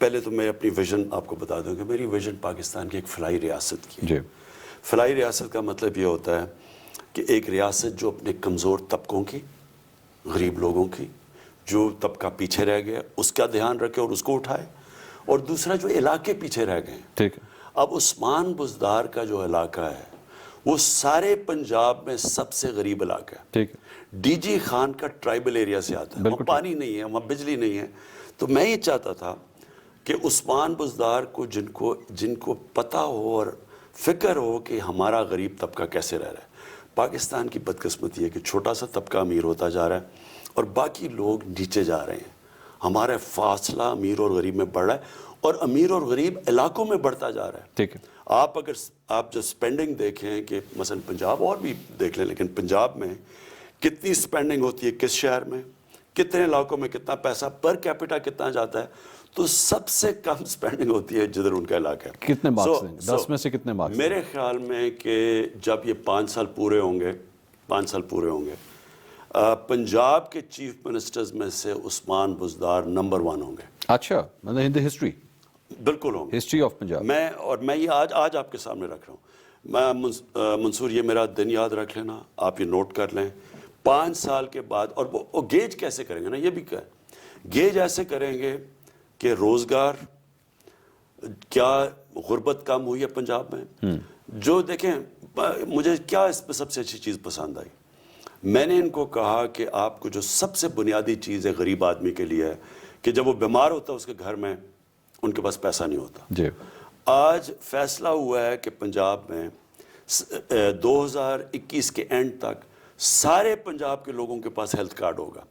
پہلے تو میں اپنی ویژن آپ کو بتا دوں کہ میری ویژن پاکستان کی ایک فلاحی ریاست کی. جی, فلاحی ریاست کا مطلب یہ ہوتا ہے کہ ایک ریاست جو اپنے کمزور طبقوں کی, غریب لوگوں کی, جو طبقہ پیچھے رہ گیا اس کا دھیان رکھے اور اس کو اٹھائے, اور دوسرا جو علاقے پیچھے رہ گئے. ٹھیک ہے. اب عثمان بزدار کا جو علاقہ ہے وہ سارے پنجاب میں سب سے غریب علاقہ ہے. ٹھیک ہے. ڈی جی خان کا ٹرائبل ایریا سے آتا ہے, وہاں پانی نہیں ہے, وہاں بجلی نہیں ہے. تو میں یہ چاہتا تھا کہ عثمان بزدار کو جن کو پتہ ہو اور فکر ہو کہ ہمارا غریب طبقہ کیسے رہ رہا ہے. پاکستان کی بدقسمتی ہے کہ چھوٹا سا طبقہ امیر ہوتا جا رہا ہے اور باقی لوگ نیچے جا رہے ہیں. ہمارا فاصلہ امیر اور غریب میں بڑھ رہا ہے, اور امیر اور غریب علاقوں میں بڑھتا جا رہا ہے. ٹھیک ہے. آپ جو سپینڈنگ دیکھیں کہ مثلا پنجاب اور بھی دیکھ لیں, لیکن پنجاب میں کتنی سپینڈنگ ہوتی ہے, کس شہر میں, کتنے علاقوں میں کتنا پیسہ پر کیپٹا کتنا جاتا ہے, تو سب سے کم سپینڈنگ ہوتی ہے جدھر ان کا علاقہ ہے. کتنے مارکس دیں گے 10 میں سے کتنے مارکس؟ میرے خیال میں کہ جب یہ 5 سال پورے ہوں گے پنجاب کے چیف منسٹرز میں سے عثمان بزدار نمبر 1 ہوں گے. اچھا, مطلب ان دی ہسٹری؟ بالکل ہوں گے, ہسٹری آف پنجاب. میں یہ آج آپ کے سامنے رکھ رہا ہوں. میں منصور یہ میرا دن یاد رکھ لینا, آپ یہ نوٹ کر لیں. 5 سال کے بعد, اور وہ گیج کیسے کریں گے نا, یہ بھی کہ گیج ایسے کریں گے کہ روزگار, کیا غربت کم ہوئی ہے پنجاب میں. جو دیکھیں مجھے کیا اس پہ سب سے اچھی چیز پسند آئی, میں نے ان کو کہا کہ آپ کو جو سب سے بنیادی چیز ہے غریب آدمی کے لیے ہے کہ جب وہ بیمار ہوتا ہے اس کے گھر میں ان کے پاس پیسہ نہیں ہوتا. جی. آج فیصلہ ہوا ہے کہ پنجاب میں 2021 کے اینڈ تک سارے پنجاب کے لوگوں کے پاس ہیلتھ کارڈ ہوگا.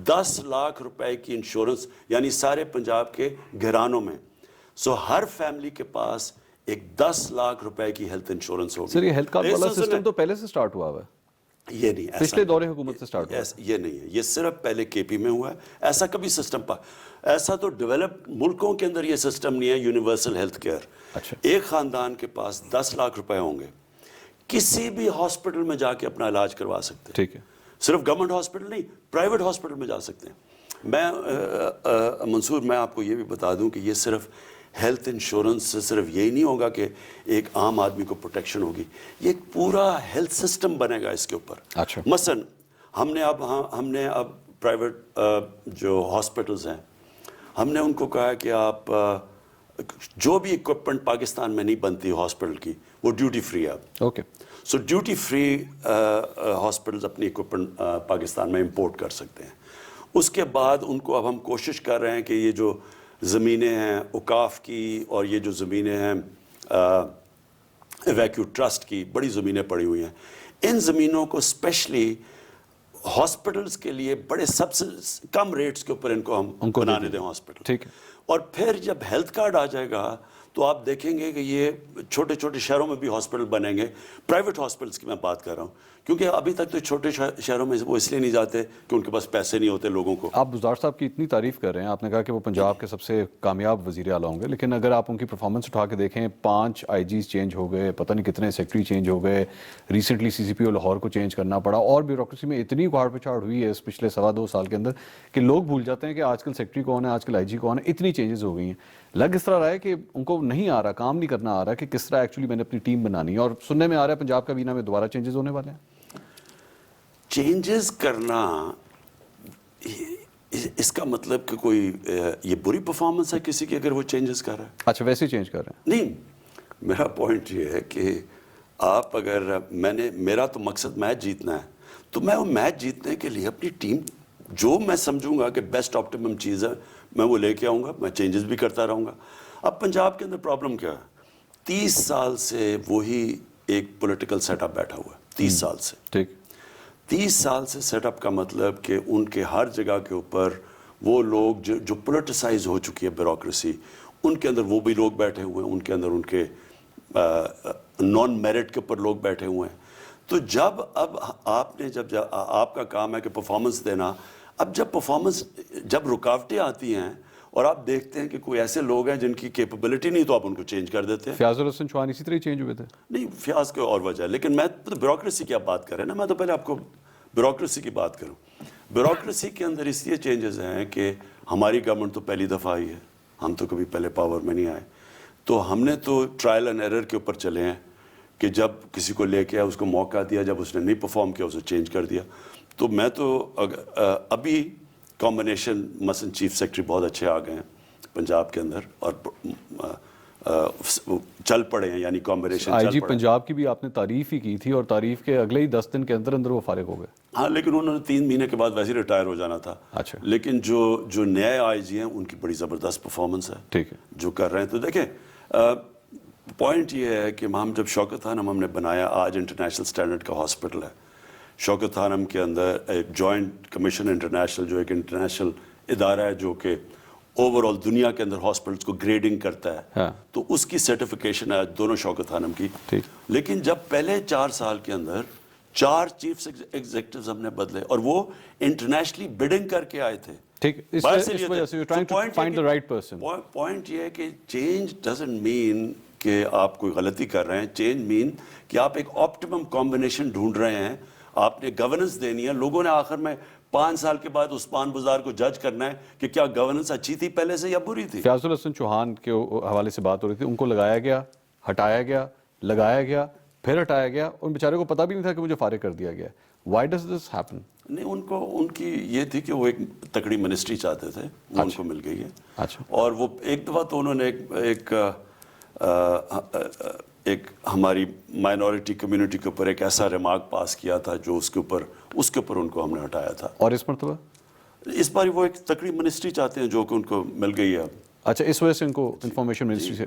10 لاکھ روپے کی انشورنس, یعنی سارے پنجاب کے گھرانوں میں. سو ہر فیملی کے پاس ایک 10 لاکھ روپے کی ہیلتھ انشورنس ہوگی. سر یہ ہیلتھ کارڈ والا سسٹم تو پہلے سے سٹارٹ ہوا ہے. یہ نہیں, پچھلے دور حکومت سے سٹارٹ ہوا. یہ نہیں ہے, یہ صرف پہلے کے پی میں ہوا ہے. ایسا کبھی سسٹم ایسا تو ڈیولپ ملکوں کے اندر یہ سسٹم نہیں ہے یونیورسل ہیلتھ کیئر. ایک خاندان کے پاس 10 لاکھ روپے ہوں گے, کسی بھی ہاسپٹل میں جا کے اپنا علاج کروا سکتے ہیں. ٹھیک ہے. صرف گورنمنٹ ہاسپٹل نہیں, پرائیویٹ ہاسپٹل میں جا سکتے ہیں. منصور میں آپ کو یہ بھی بتا دوں کہ یہ صرف ہیلتھ انشورنس سے صرف یہی نہیں ہوگا کہ ایک عام آدمی کو پروٹیکشن ہوگی, یہ ایک پورا ہیلتھ سسٹم بنے گا اس کے اوپر. اچھا. مثلاً ہم نے اب پرائیویٹ جو ہاسپٹلز ہیں, ہم نے ان کو کہا کہ آپ جو بھی اکوپمنٹ پاکستان میں نہیں بنتی ہاسپٹل کی وہ ڈیوٹی فری ہے اب. اوکے. سو ڈیوٹی فری ہاسپٹلز اپنی اکوپمنٹ پاکستان میں امپورٹ کر سکتے ہیں. اس کے بعد ان کو اب ہم کوشش کر رہے ہیں کہ یہ جو زمینیں ہیں اوقاف کی اور یہ جو زمینیں ہیں ایویکیو ٹرسٹ کی, بڑی زمینیں پڑی ہوئی ہیں, ان زمینوں کو اسپیشلی ہاسپٹلز کے لیے بڑے سب سے کم ریٹس کے اوپر ان کو ہم بنانے دیں ہاسپٹل. ٹھیک ہے. اور پھر جب ہیلتھ کارڈ آ جائے گا تو آپ دیکھیں گے کہ یہ چھوٹے چھوٹے شہروں میں بھی ہاسپٹل بنیں گے. پرائیویٹ ہاسپٹلس کی میں بات کر رہا ہوں, کیونکہ ابھی تک تو چھوٹے شہروں میں وہ اس لیے نہیں جاتے کہ ان کے پاس پیسے نہیں ہوتے لوگوں کو. آپ بزدار صاحب کی اتنی تعریف کر رہے ہیں, آپ نے کہا کہ وہ پنجاب کے سب سے کامیاب وزیر اعلیٰ ہوں گے, لیکن اگر آپ ان کی پرفارمنس اٹھا کے دیکھیں, 5 آئی جیز چینج ہو گئے, پتہ نہیں کتنے سیکٹری چینج ہو گئے, ریسنٹلی سی سی پی او لاہور کو چینج کرنا پڑا, اور بیوروکریسی میں اتنی اکھاڑ پچھاڑ ہوئی ہے اس پچھلے 2.25 سال کے اندر کہ لوگ بھول جاتے ہیں کہ آج کل سیکٹری کون ہے, آج کل آئی جی کون ہے. اتنی چینجز ہو گئی ہیں. لگ اس طرح رہا ہے کہ ان کو نہیں آ رہا, کام نہیں کرنا آ رہا کہ کس طرح ایکچولی میں نے اپنی ٹیم بنانی ہے, اور سننے میں آ رہا ہے پنجاب کابینہ میں دوبارہ چینجز ہونے والے ہیں. چینجز کرنا اس کا مطلب کہ کوئی یہ بری پرفارمنس ہے کسی کی اگر وہ چینجز کر رہا ہے؟ اچھا, ویسے ہی چینج کر رہے ہیں. نہیں, میرا پوائنٹ یہ ہے کہ آپ اگر میرا تو مقصد میچ جیتنا ہے, تو میں وہ میچ جیتنے کے لیے اپنی ٹیم جو میں سمجھوں گا کہ بیسٹ آپٹیمم چیز ہے میں وہ لے کے آؤں گا, میں چینجز بھی کرتا رہوں گا. اب پنجاب کے اندر پرابلم کیا ہے, 30 سال سے وہی ایک پولیٹیکل سیٹ اپ بیٹھا ہوا ہے. 30 سال سے. ٹھیک. 30 سال سے سیٹ اپ کا مطلب کہ ان کے ہر جگہ کے اوپر وہ لوگ جو پولیٹیسائز ہو چکی ہے بیوروکریسی, ان کے اندر وہ بھی لوگ بیٹھے ہوئے ہیں, ان کے اندر ان کے نان میرٹ کے اوپر لوگ بیٹھے ہوئے ہیں. تو جب اب آپ نے جب آپ کا کام ہے کہ پرفارمنس دینا, اب جب رکاوٹیں آتی ہیں اور آپ دیکھتے ہیں کہ کوئی ایسے لوگ ہیں جن کی کیپبلٹی نہیں, تو آپ ان کو چینج کر دیتے ہیں. فیاض الحسن چوہان اسی طرح چینج ہوئے تھے. نہیں, فیاض کی اور وجہ ہے, لیکن میں تو بیوروکریسی کی آپ بات کر رہے ہیں نا, میں تو پہلے آپ کو بیوروکریسی کی بات کروں. بیوروکریسی کے اندر اس لیے چینجز ہیں کہ ہماری گورنمنٹ تو پہلی دفعہ آئی ہے, ہم تو کبھی پہلے پاور میں نہیں آئے, تو ہم نے تو ٹرائل اینڈ ایرر کے اوپر چلے ہیں کہ جب کسی کو لے کے اس کو موقع دیا, جب اس نے نہیں پرفارم کیا اسے چینج کر دیا. تو میں تو ابھی کمبینیشن مثلا چیف سیکرٹری بہت اچھے آ گئے ہیں پنجاب کے اندر اور چل پڑے ہیں, یعنی کمبینیشن آئی جی پنجاب کی بھی آپ نے تعریف ہی کی تھی, اور تعریف کے اگلے ہی 10 دن کے اندر اندر وہ فارغ ہو گئے. ہاں, لیکن انہوں نے 3 مہینے کے بعد ویسے ہی ریٹائر ہو جانا تھا. اچھا. لیکن جو نئے آئی جی ہیں ان کی بڑی زبردست پرفارمنس ہے. ٹھیک ہے. جو کر رہے ہیں. تو دیکھیں پوائنٹ یہ ہے کہ ہم جب شوکت خانم ہم نے بنایا, آج انٹرنیشنل سٹینڈرڈ کا ہاسپٹل ہے. شوکت خانم کے اندر ایک جوائنٹ کمیشن انٹرنیشنل, جو ایک انٹرنیشنل ادارہ ہے جو کہ اوور آل دنیا کے اندر ہاسپٹلس کو گریڈنگ کرتا ہے, تو اس کی سرٹیفکیشن ہے دونوں شوکت خانم کی. لیکن جب پہلے 4 سال کے اندر 4 چیف ایگزیکٹوز ہم نے بدلے, اور وہ انٹرنیشنلی بڈنگ کر کے آئے تھے. پوائنٹ یہ ہے کہ چینج ڈزنٹ مین کہ آپ کوئی غلطی کر رہے ہیں, چینج مین کہ آپ ایک آپٹیمم کمبینیشن ڈھونڈ رہے ہیں, آپ نے گورننس دینی ہے. لوگوں نے آخر میں 5 سال کے بعد عثمان بزار کو جج کرنا ہے کہ کیا گورننس اچھی تھی پہلے سے یا بری تھی. فیاض الحسن چوہان کے حوالے سے بات ہو رہی تھی, ان کو لگایا گیا, ہٹایا گیا, لگایا گیا, پھر ہٹایا گیا, ان بیچارے کو پتہ بھی نہیں تھا کہ مجھے فارغ کر دیا گیا. Why does this happen? نہیں, ان کی یہ تھی کہ وہ ایک تکڑی منسٹری چاہتے تھے, وہ ان کو مل گئی ہے. اور وہ ایک دفعہ تو انہوں نے ایک ہماری مائنورٹی کمیونٹی کے اوپر ایک ایسا ریمارک پاس کیا تھا جو اس کے اوپر ان کو ہم نے ہٹایا تھا. اور اس مرتبہ اس بار وہ ایک تکڑی منسٹری چاہتے ہیں جو کہ ان کو مل گئی ہے اب. اچھا, اس وجہ سے ان کو انفارمیشن منسٹری سے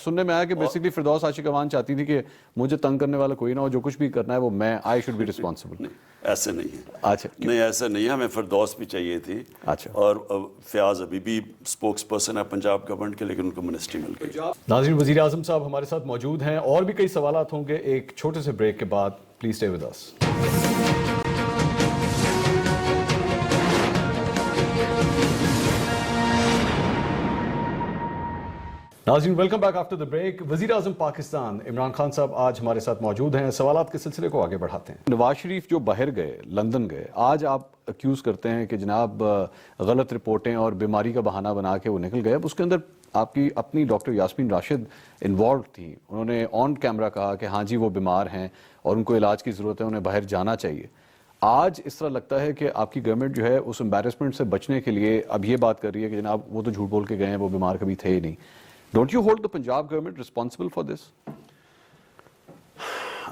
سننے میں آیا کہ بیسکلی فردوس عاشق اوان چاہتی تھی کہ مجھے تنگ کرنے والا کوئی نہ ہو, جو کچھ بھی کرنا ہے وہ میں, آئی شوڈ بی ریسپانسبل. ایسے نہیں ہے. اچھا, نہیں ایسا نہیں ہے, ہمیں فردوس بھی چاہیے تھی. اچھا. اور فیاض ابھی بھی اسپوکس پرسن ہے پنجاب گورنمنٹ کے, لیکن ان کو منسٹری مل گئی. ناظرین, وزیر اعظم صاحب ہمارے ساتھ موجود ہیں, اور بھی کئی سوالات ہوں گے ایک چھوٹے سے بریک کے بعد. Please stay with us. ناظرین, welcome back after the break. وزیر اعظم پاکستان عمران خان صاحب آج ہمارے ساتھ موجود ہیں. سوالات کے سلسلے کو آگے بڑھاتے ہیں. نواز شریف جو باہر گئے, لندن گئے, آج آپ اکیوز کرتے ہیں کہ جناب غلط رپورٹیں اور بیماری کا بہانہ بنا کے وہ نکل گئے. اب اس کے اندر آپ کی اپنی ڈاکٹر یاسمین راشد انوالو تھی, انہوں نے آن کیمرہ کہا کہ ہاں جی وہ بیمار ہیں اور ان کو علاج کی ضرورت ہے, انہیں باہر جانا چاہیے. آج اس طرح لگتا ہے کہ آپ کی گورنمنٹ جو ہے اس امبیرسمنٹ سے بچنے کے لیے اب یہ بات کر رہی ہے کہ جناب وہ تو جھوٹ بول کے گئے ہیں, وہ بیمار کبھی تھے ہی نہیں. Don't you hold the Punjab government responsible for this?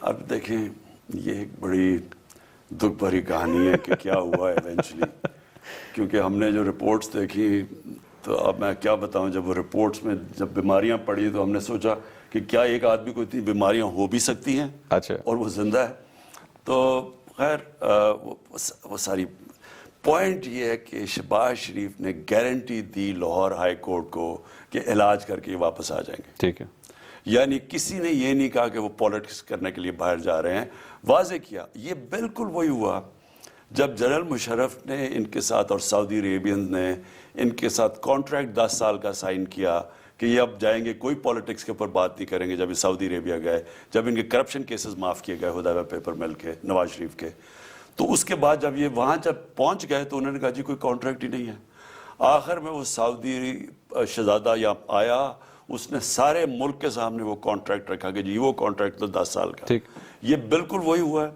اب دیکھیں یہ ایک بڑی دکھ بھری کہانی ہے کہ کیا ہوا ہے ایونچولی, کیونکہ ہم نے جو رپورٹس دیکھی تو اب میں کیا بتاؤں, جب وہ رپورٹس میں جب بیماریاں پڑھی تو ہم نے سوچا کہ کیا ایک آدمی کو اتنی بیماریاں ہو بھی سکتی ہیں اچھا, اور وہ زندہ ہے. تو خیر وہ ساری پوائنٹ یہ ہے کہ شہباز شریف نے گارنٹی دی لاہور ہائی کورٹ کو کہ علاج کر کے واپس آ جائیں گے. ٹھیک ہے, یعنی کسی نے یہ نہیں کہا کہ وہ پالیٹکس کرنے کے لیے باہر جا رہے ہیں. واضح کیا یہ بالکل وہی ہوا جب جنرل مشرف نے ان کے ساتھ اور سعودی عربین نے ان کے ساتھ کانٹریکٹ 10 سال کا سائن کیا کہ یہ اب جائیں گے, کوئی پالیٹکس کے اوپر بات نہیں کریں گے. جب یہ سعودی عربیہ گئے, جب ان کے کرپشن کیسز معاف کیے گئے حدیبیہ پیپر مل کے نواز شریف کے, تو اس کے بعد جب یہ وہاں جب پہنچ گئے تو انہوں نے کہا جی کوئی کانٹریکٹ ہی نہیں ہے. آخر میں وہ سعودی شہزادہ یہاں آیا, اس نے سارے ملک کے سامنے وہ کانٹریکٹ رکھا کہ جی وہ کانٹریکٹ تو 10 سال کا. یہ بالکل وہی ہوا ہے.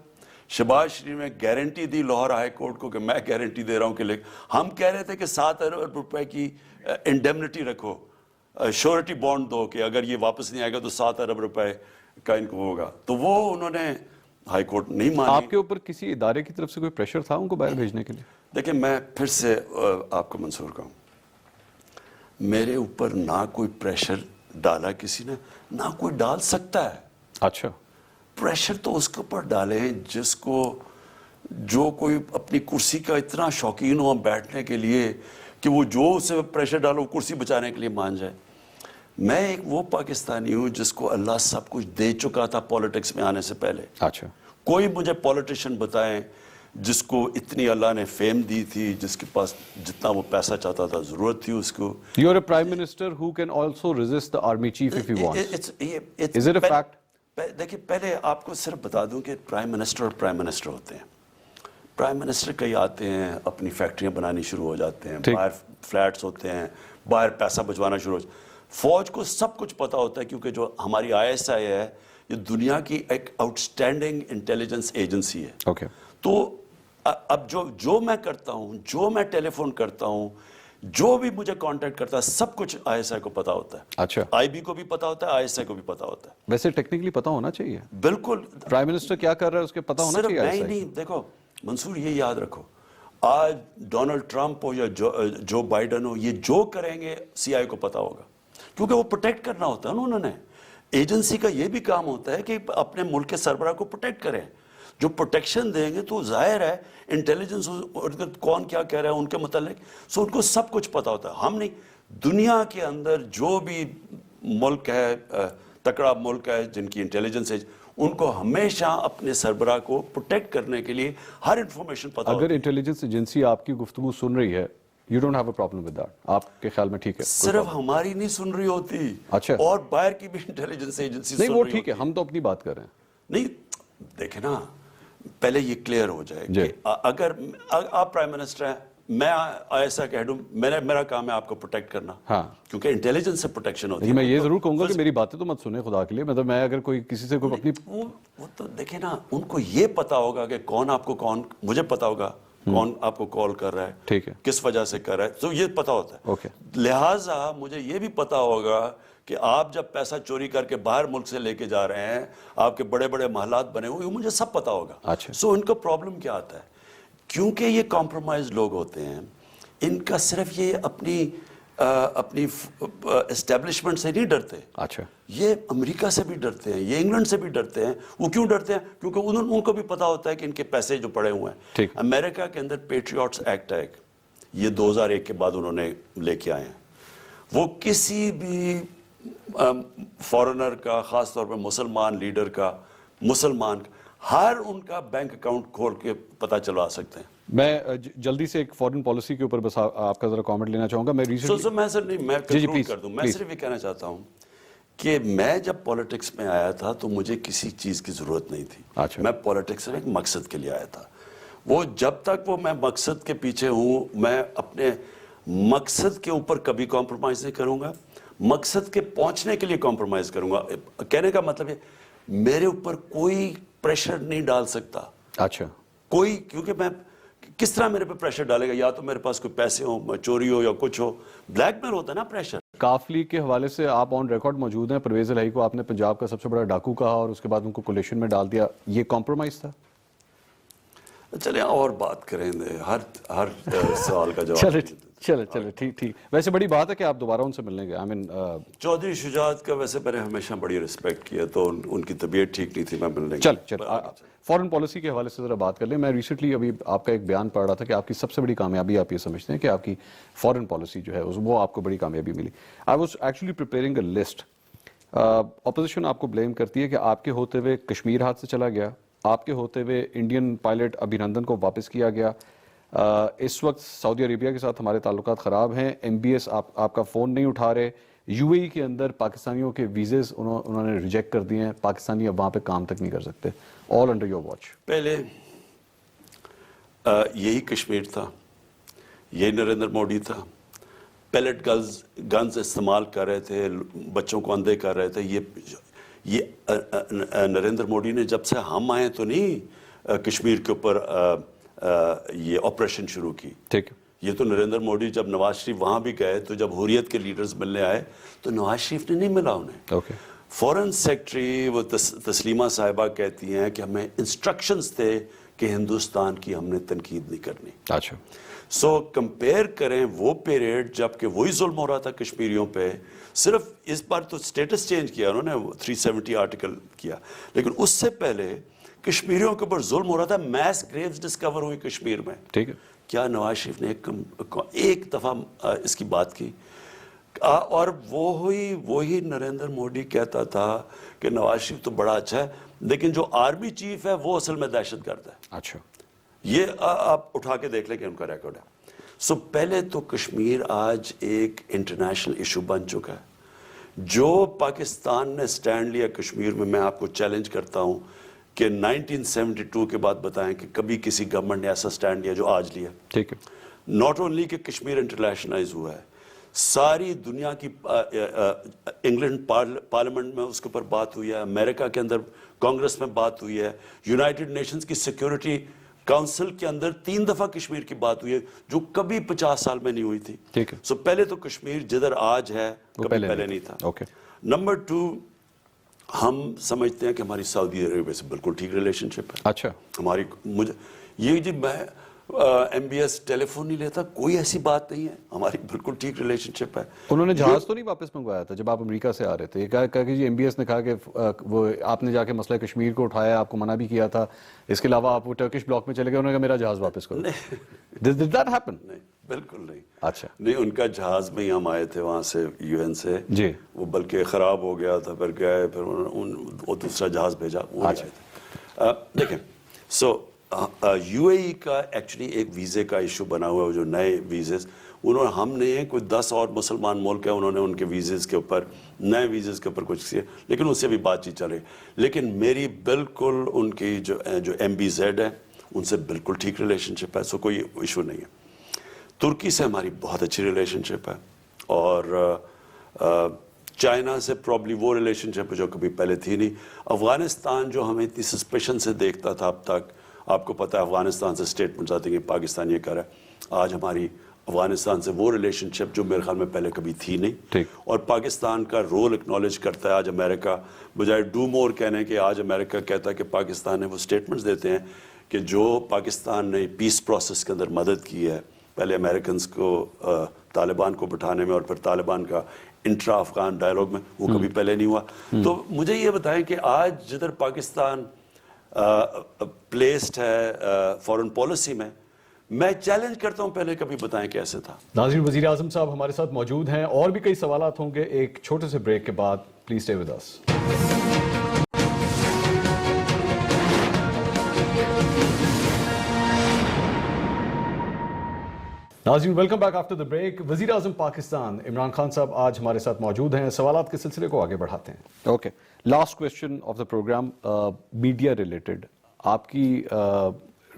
شہباز شریف نے گارنٹی دی لاہور ہائی کورٹ کو کہ میں گارنٹی دے رہا ہوں کہ ہم کہہ رہے تھے کہ 7 ارب روپے کی انڈیمنٹی رکھو, شورٹی بانڈ دو کہ اگر یہ واپس نہیں آئے گا تو 7 ارب روپے کا ان کو ہوگا. تو وہ انہوں نے ہائی کورٹ نہیں مانی. آپ کے اوپر کسی ادارے کی طرف سے کوئی پریشر تھا ان کو باہر بھیجنے کے لیے؟ دیکھیں میں پھر سے آپ کو منصور کہوں, میرے اوپر نہ کوئی پریشر ڈالا کسی نے, نہ کوئی ڈال سکتا ہے. اچھا, پریشر تو اس کے اوپر ڈالیں جس کو, جو کوئی اپنی کرسی کا اتنا شوقین ہو بیٹھنے کے لیے کہ وہ جو اسے پریشر ڈالو کرسی بچانے کے لیے مان جائے. میں ایک وہ پاکستانی ہوں جس کو اللہ سب کچھ دے چکا تھا پالیٹکس میں آنے سے پہلے. اچھا, کوئی مجھے پولیٹیشین بتائیں جس کو اتنی اللہ نے فیم دی تھی, جس کے پاس جتنا وہ پیسہ چاہتا تھا ضرورت تھی اس کو. You are a prime minister who can also resist the army chief if he wants. Is it a fact? دیکھیں پہلے آپ کو صرف بتا دوں کہ پرائم منسٹر اور پرائم منسٹر ہوتے ہیں. پرائم منسٹر کئی آتے ہیں, اپنی فیکٹریاں بنانی شروع ہو جاتے ہیں, باہر فلیٹس ہوتے ہیں, باہر پیسہ بچوانا شروع ہو جاتے ہیں. فوج کو سب کچھ پتا ہوتا ہے کیونکہ جو ہماری ISI ہے یہ دنیا کی ایک آؤٹسٹینڈنگ انٹیلیجنس ایجنسی ہے. اوکے, تو اب جو میں کرتا ہوں, جو میں ٹیلی فون کرتا ہوں, جو بھی مجھے کانٹیکٹ کرتا ہے, سب کچھ ISI کو پتا ہوتا ہے. اچھا, IB کو بھی پتا ہوتا ہے, ISI کو بھی پتا ہوتا ہے. ویسے ٹیکنیکلی پتا ہونا چاہیے. بالکل, پرائم منسٹر کیا کر رہا ہے اس کے پتا ہونا چاہیے. صرف نہیں, دیکھو منصور یہ یاد رکھو, آج ڈونلڈ ٹرمپ ہو یا جو بائیڈن ہو, یہ جو کریں گے CIA کو پتا ہوگا کیونکہ وہ پروٹیکٹ کرنا ہوتا ہے نا. انہوں نے ایجنسی کا یہ بھی کام ہوتا ہے کہ اپنے ملک کے سربراہ کو پروٹیکٹ کریں. جو پروٹیکشن دیں گے تو ظاہر ہے انٹیلیجنس کون کیا کہہ رہا ہے ان کے متعلق, سو ان کو سب کچھ پتا ہوتا ہے. ہم نہیں, دنیا کے اندر جو بھی ملک ہے, تکڑا ملک ہے جن کی انٹیلیجنس ہے, ان کو ہمیشہ اپنے سربراہ کو پروٹیکٹ کرنے کے لیے ہر انفارمیشن پتا ہوتا ہے. اگر انٹیلیجنس ایجنسی آپ کی گفتگو سن رہی ہے, you don't have a problem with that, آپ کے خیال میں ٹھیک ہے؟ صرف ہماری نہیں سن رہی ہوتی, اچھا, اور باہر کی بھی انٹیلیجنس ایجنسی نہیں وہ ٹھیک ہے, ہم تو اپنی بات کر رہے ہیں. نہیں دیکھیں نا, پہلے یہ کلیئر ہو جائے کہ اگر آپ پرائم منسٹر ہیں, میں ایسا کہہ دوں, میرا کام ہے آپ کو پروٹیکٹ کرنا, ہاں, کیونکہ انٹیلیجنس سے پروٹیکشن ہوتی ہے. میں یہ ضرور کہوں گا کہ میری باتیں تو مت سنیں خدا کے لیے, مطلب میں اگر کوئی کسی سے کوئی اپنی, وہ تو دیکھیں نا, ان کو یہ پتا ہوگا کہ کون آپ کو, کون مجھے پتا ہوگا کون آپ کو کال کر رہا ہے, ٹھیک ہے, کس وجہ سے کر رہا ہے, تو یہ پتا ہوتا ہے. اوکے, لہٰذا مجھے یہ بھی پتا ہوگا کہ آپ جب پیسہ چوری کر کے باہر ملک سے لے کے جا رہے ہیں, آپ کے بڑے بڑے محلات بنے ہوئے, مجھے سب پتا ہوگا. اچھا, سو ان کا پرابلم کیا آتا ہے, کیونکہ یہ کمپرومائز لوگ ہوتے ہیں, ان کا صرف یہ اپنی اسٹیبلشمنٹ سے نہیں ڈرتے. اچھا, یہ امریکہ سے بھی ڈرتے ہیں, یہ انگلینڈ سے بھی ڈرتے ہیں. وہ کیوں ڈرتے ہیں؟ کیونکہ ان کو بھی پتا ہوتا ہے کہ ان کے پیسے جو پڑے ہوئے ہیں. امریکہ کے اندر پیٹریوٹس ایکٹ ہے, یہ 2001 کے بعد انہوں نے لے کے آئے ہیں. وہ کسی بھی فارنر کا, خاص طور پہ مسلمان لیڈر کا, ہر ان کا بینک اکاؤنٹ کھول کے پتہ چلوا سکتے ہیں. میں جلدی سے ایک فارن پالیسی کے اوپر بس آپ کا ذرا کامنٹ لینا چاہوں گا. میں کنکلوڈ کر دوں. میں صرف یہ کہنا چاہتا ہوں کہ میں جب پالیٹکس میں آیا تھا تو مجھے کسی چیز کی ضرورت نہیں تھی. میں پالیٹکس میں ایک مقصد کے لیے آیا تھا. وہ جب تک میں مقصد کے پیچھے ہوں, میں اپنے مقصد کے اوپر کبھی کمپرومائز نہیں کروں گا. مقصد کے پہنچنے کے لیے کمپرومائز کروں گا. کہنے کا مطلب ہے میرے اوپر کوئی پریشر نہیں ڈال سکتا. اچھا. کوئی, کیونکہ میں کس طرح میرے پہ پریشر ڈالے گا؟ یا تو میرے پاس کوئی پیسے ہوں, چوری ہو یا کچھ ہو. بلیک میل ہوتا ہے نا پریشر. کاف لیگ کے حوالے سے آپ آن ریکارڈ موجود ہیں. پرویز الہی کو آپ نے پنجاب کا سب سے بڑا ڈاکو کہا اور اس کے بعد ان کو کولیشن میں ڈال دیا. یہ کمپرومائز تھا؟ چلیں اور بات کریں, ہر سوال کا جواب. چلے ٹھیک. ویسے بڑی بات ہے کہ آپ دوبارہ ان سے ملنے گئے. چودھری شجاعت کا ویسے میں نے ہمیشہ بڑی رسپیکٹ کیا, تو ان کی طبیعت ٹھیک نہیں تھی, میں ملنے گیا. چل فارن پالیسی کے حوالے سے ذرا بات کر لیں. میں ریسنٹلی ابھی آپ کا ایک بیان پڑھ رہا تھا کہ آپ کی سب سے بڑی کامیابی آپ یہ سمجھتے ہیں کہ آپ کی فارن پالیسی جو ہے وہ آپ کو بڑی کامیابی ملی. I was actually preparing a list. Opposition آپ کو بلیم کرتی ہے کہ آپ کے ہوتے ہوئے کشمیر ہاتھ سے چلا گیا, آپ کے ہوتے ہوئے انڈین پائلٹ ابھینندن کو واپس کیا گیا. اس وقت سعودی عربیہ کے ساتھ ہمارے تعلقات خراب ہیں. ایم بی ایس آپ کا فون نہیں اٹھا رہے. یو اے ای کے اندر پاکستانیوں کے ویزز انہوں نے ریجیکٹ کر دیے ہیں. پاکستانی اب وہاں پہ کام تک نہیں کر سکتے. آل انڈر یور واچ. پہلے یہی کشمیر تھا, یہی نریندر مودی تھا. پیلٹ گنز استعمال کر رہے تھے, بچوں کو اندھے کر رہے تھے. یہ نریندر مودی نے جب سے ہم آئے تو نہیں کشمیر کے اوپر یہ آپریشن شروع کی. ٹھیک ہے. یہ تو نریندر مودی جب نواز شریف وہاں بھی گئے تو جب حریت کے لیڈرز ملنے آئے تو نواز شریف نے نہیں ملا انہیں. اوکے. فورن سیکٹری وہ تسلیمہ صاحبہ کہتی ہیں کہ ہمیں انسٹرکشنز تھے کہ ہندوستان کی ہم نے تنقید نہیں کرنی. اچھا. سو کمپیئر کریں وہ پیریڈ جب کہ وہی ظلم ہو رہا تھا کشمیریوں پہ. صرف اس بار تو سٹیٹس چینج کیا انہوں نے, 370 آرٹیکل کیا, لیکن اس سے پہلے کشمیریوں کے اوپر ظلم ہو رہا تھا. میس گریوز ڈسکور ہوئی کشمیر میں. ٹھیک ہے. کیا نواز شریف نے ایک دفعہ اس کی بات کی؟ اور وہی نریندر مودی کہتا تھا کہ نواز شریف تو بڑا اچھا ہے, لیکن جو آرمی چیف ہے وہ اصل میں دہشت گرد ہے. اچھا. یہ آپ اٹھا کے دیکھ لیں کہ ان کا ریکارڈ ہے. سو پہلے تو کشمیر آج ایک انٹرنیشنل ایشو بن چکا ہے. جو پاکستان نے سٹینڈ لیا کشمیر میں, میں آپ کو چیلنج کرتا ہوں کہ 1972 کے بعد بتائیں کہ کبھی کسی گورنمنٹ نے ایسا سٹینڈ لیا جو آج لیا. ٹھیک ہے. ناٹ اونلی کہ کشمیر انٹرنیشنلائز ہوا ہے, ساری دنیا کی انگلینڈ پارلیمنٹ میں اس کے اوپر بات ہوئی ہے, امریکہ کے اندر کانگریس میں بات ہوئی ہے, یونائٹڈ نیشنز کی سیکیورٹی کاؤنسل کے اندر 3 دفعہ کشمیر کی بات ہوئی ہے جو کبھی 50 سال میں نہیں ہوئی تھی. ٹھیک ہے. سو پہلے تو کشمیر جدھر آج ہے کبھی پہلے نہیں تھا. اوکے. نمبر 2, ہم سمجھتے ہیں کہ ہماری سعودی عربیہ سے بالکل ٹھیک ریلیشن شپ ہے. اچھا. میں ایم بی ایس ٹیلی فون نہیں لیتا, کوئی ایسی بات نہیں ہے, ہماری بالکل ٹھیک ریلیشن شپ ہے. انہوں نے جہاز تو نہیں واپس منگوایا تھا جب آپ امریکہ سے آ رہے تھے؟ یہ کہا کہ جی ایم بی ایس نے کہا کہ وہ آپ نے جا کے مسئلہ کشمیر کو اٹھایا, آپ کو منع بھی کیا تھا, اس کے علاوہ آپ وہ ٹرکش بلاک میں چلے گئے, انہوں نے کہا میرا جہاز واپس کرو. Did that happen? نہیں, بالکل نہیں. اچھا. نہیں, ان کا جہاز میں ہی ہم آئے تھے وہاں سے یو این سے. جی. وہ بلکہ خراب ہو گیا تھا, پھر گئے, پھر وہ دوسرا جہاز بھیجا, وہ آئے تھے. دیکھیں, سو یو اے ای کا ایکچولی ایک ویزے کا ایشو بنا ہوا ہے, جو نئے ویزز ہم نے کوئی 10 اور مسلمان ملک ہیں, انہوں نے ان کے ویزز کے اوپر, نئے ویزز کے اوپر کچھ کیا, لیکن اس سے بھی بات چیت چل رہی. لیکن میری بالکل ان کی جو ایم بی زیڈ ہے ان سے بالکل ٹھیک ریلیشن شپ ہے, سو کوئی ایشو نہیں ہے. ترکی سے ہماری بہت اچھی ریلیشن شپ ہے, اور چائنا سے پرابلی وہ ریلیشن شپ ہے جو کبھی پہلے تھی نہیں. افغانستان جو ہمیں اتنی سسپیشن سے دیکھتا تھا اب تک, آپ کو پتہ ہے افغانستان سے اسٹیٹمنٹس آتے ہیں کہ پاکستان یہ کر رہا ہے. آج ہماری افغانستان سے وہ ریلیشن شپ جو میرے خیال میں پہلے کبھی تھی نہیں, اور پاکستان کا رول اکنالج کرتا ہے آج امریکہ, بجائے ڈو مور کہنے کہ آج امریکہ کہتا ہے کہ پاکستان نے وہ اسٹیٹمنٹس دیتے ہیں کہ جو پاکستان نے پیس پروسیس کے اندر مدد کی ہے, پہلے امریکنز کو طالبان کو بٹھانے میں اور پھر طالبان کا انٹرا افغان ڈائلاگ میں, وہ کبھی پہلے نہیں ہوا. تو مجھے یہ بتائیں کہ آج جدھر پاکستان پلیسڈ ہے فورن پالیسی میں چیلنج کرتا ہوں, پہلے کبھی بتائیں کیسے تھا. ناظرین, وزیر اعظم صاحب ہمارے ساتھ موجود ہیں, اور بھی کئی سوالات ہوں گے ایک چھوٹے سے بریک کے بعد. Please stay with us. ناظرین, welcome back after the break. وزیر اعظم پاکستان عمران خان صاحب آج ہمارے ساتھ موجود ہیں. سوالات کے سلسلے کو آگے بڑھاتے ہیں. Okay, last question of the program, media related. آپ کی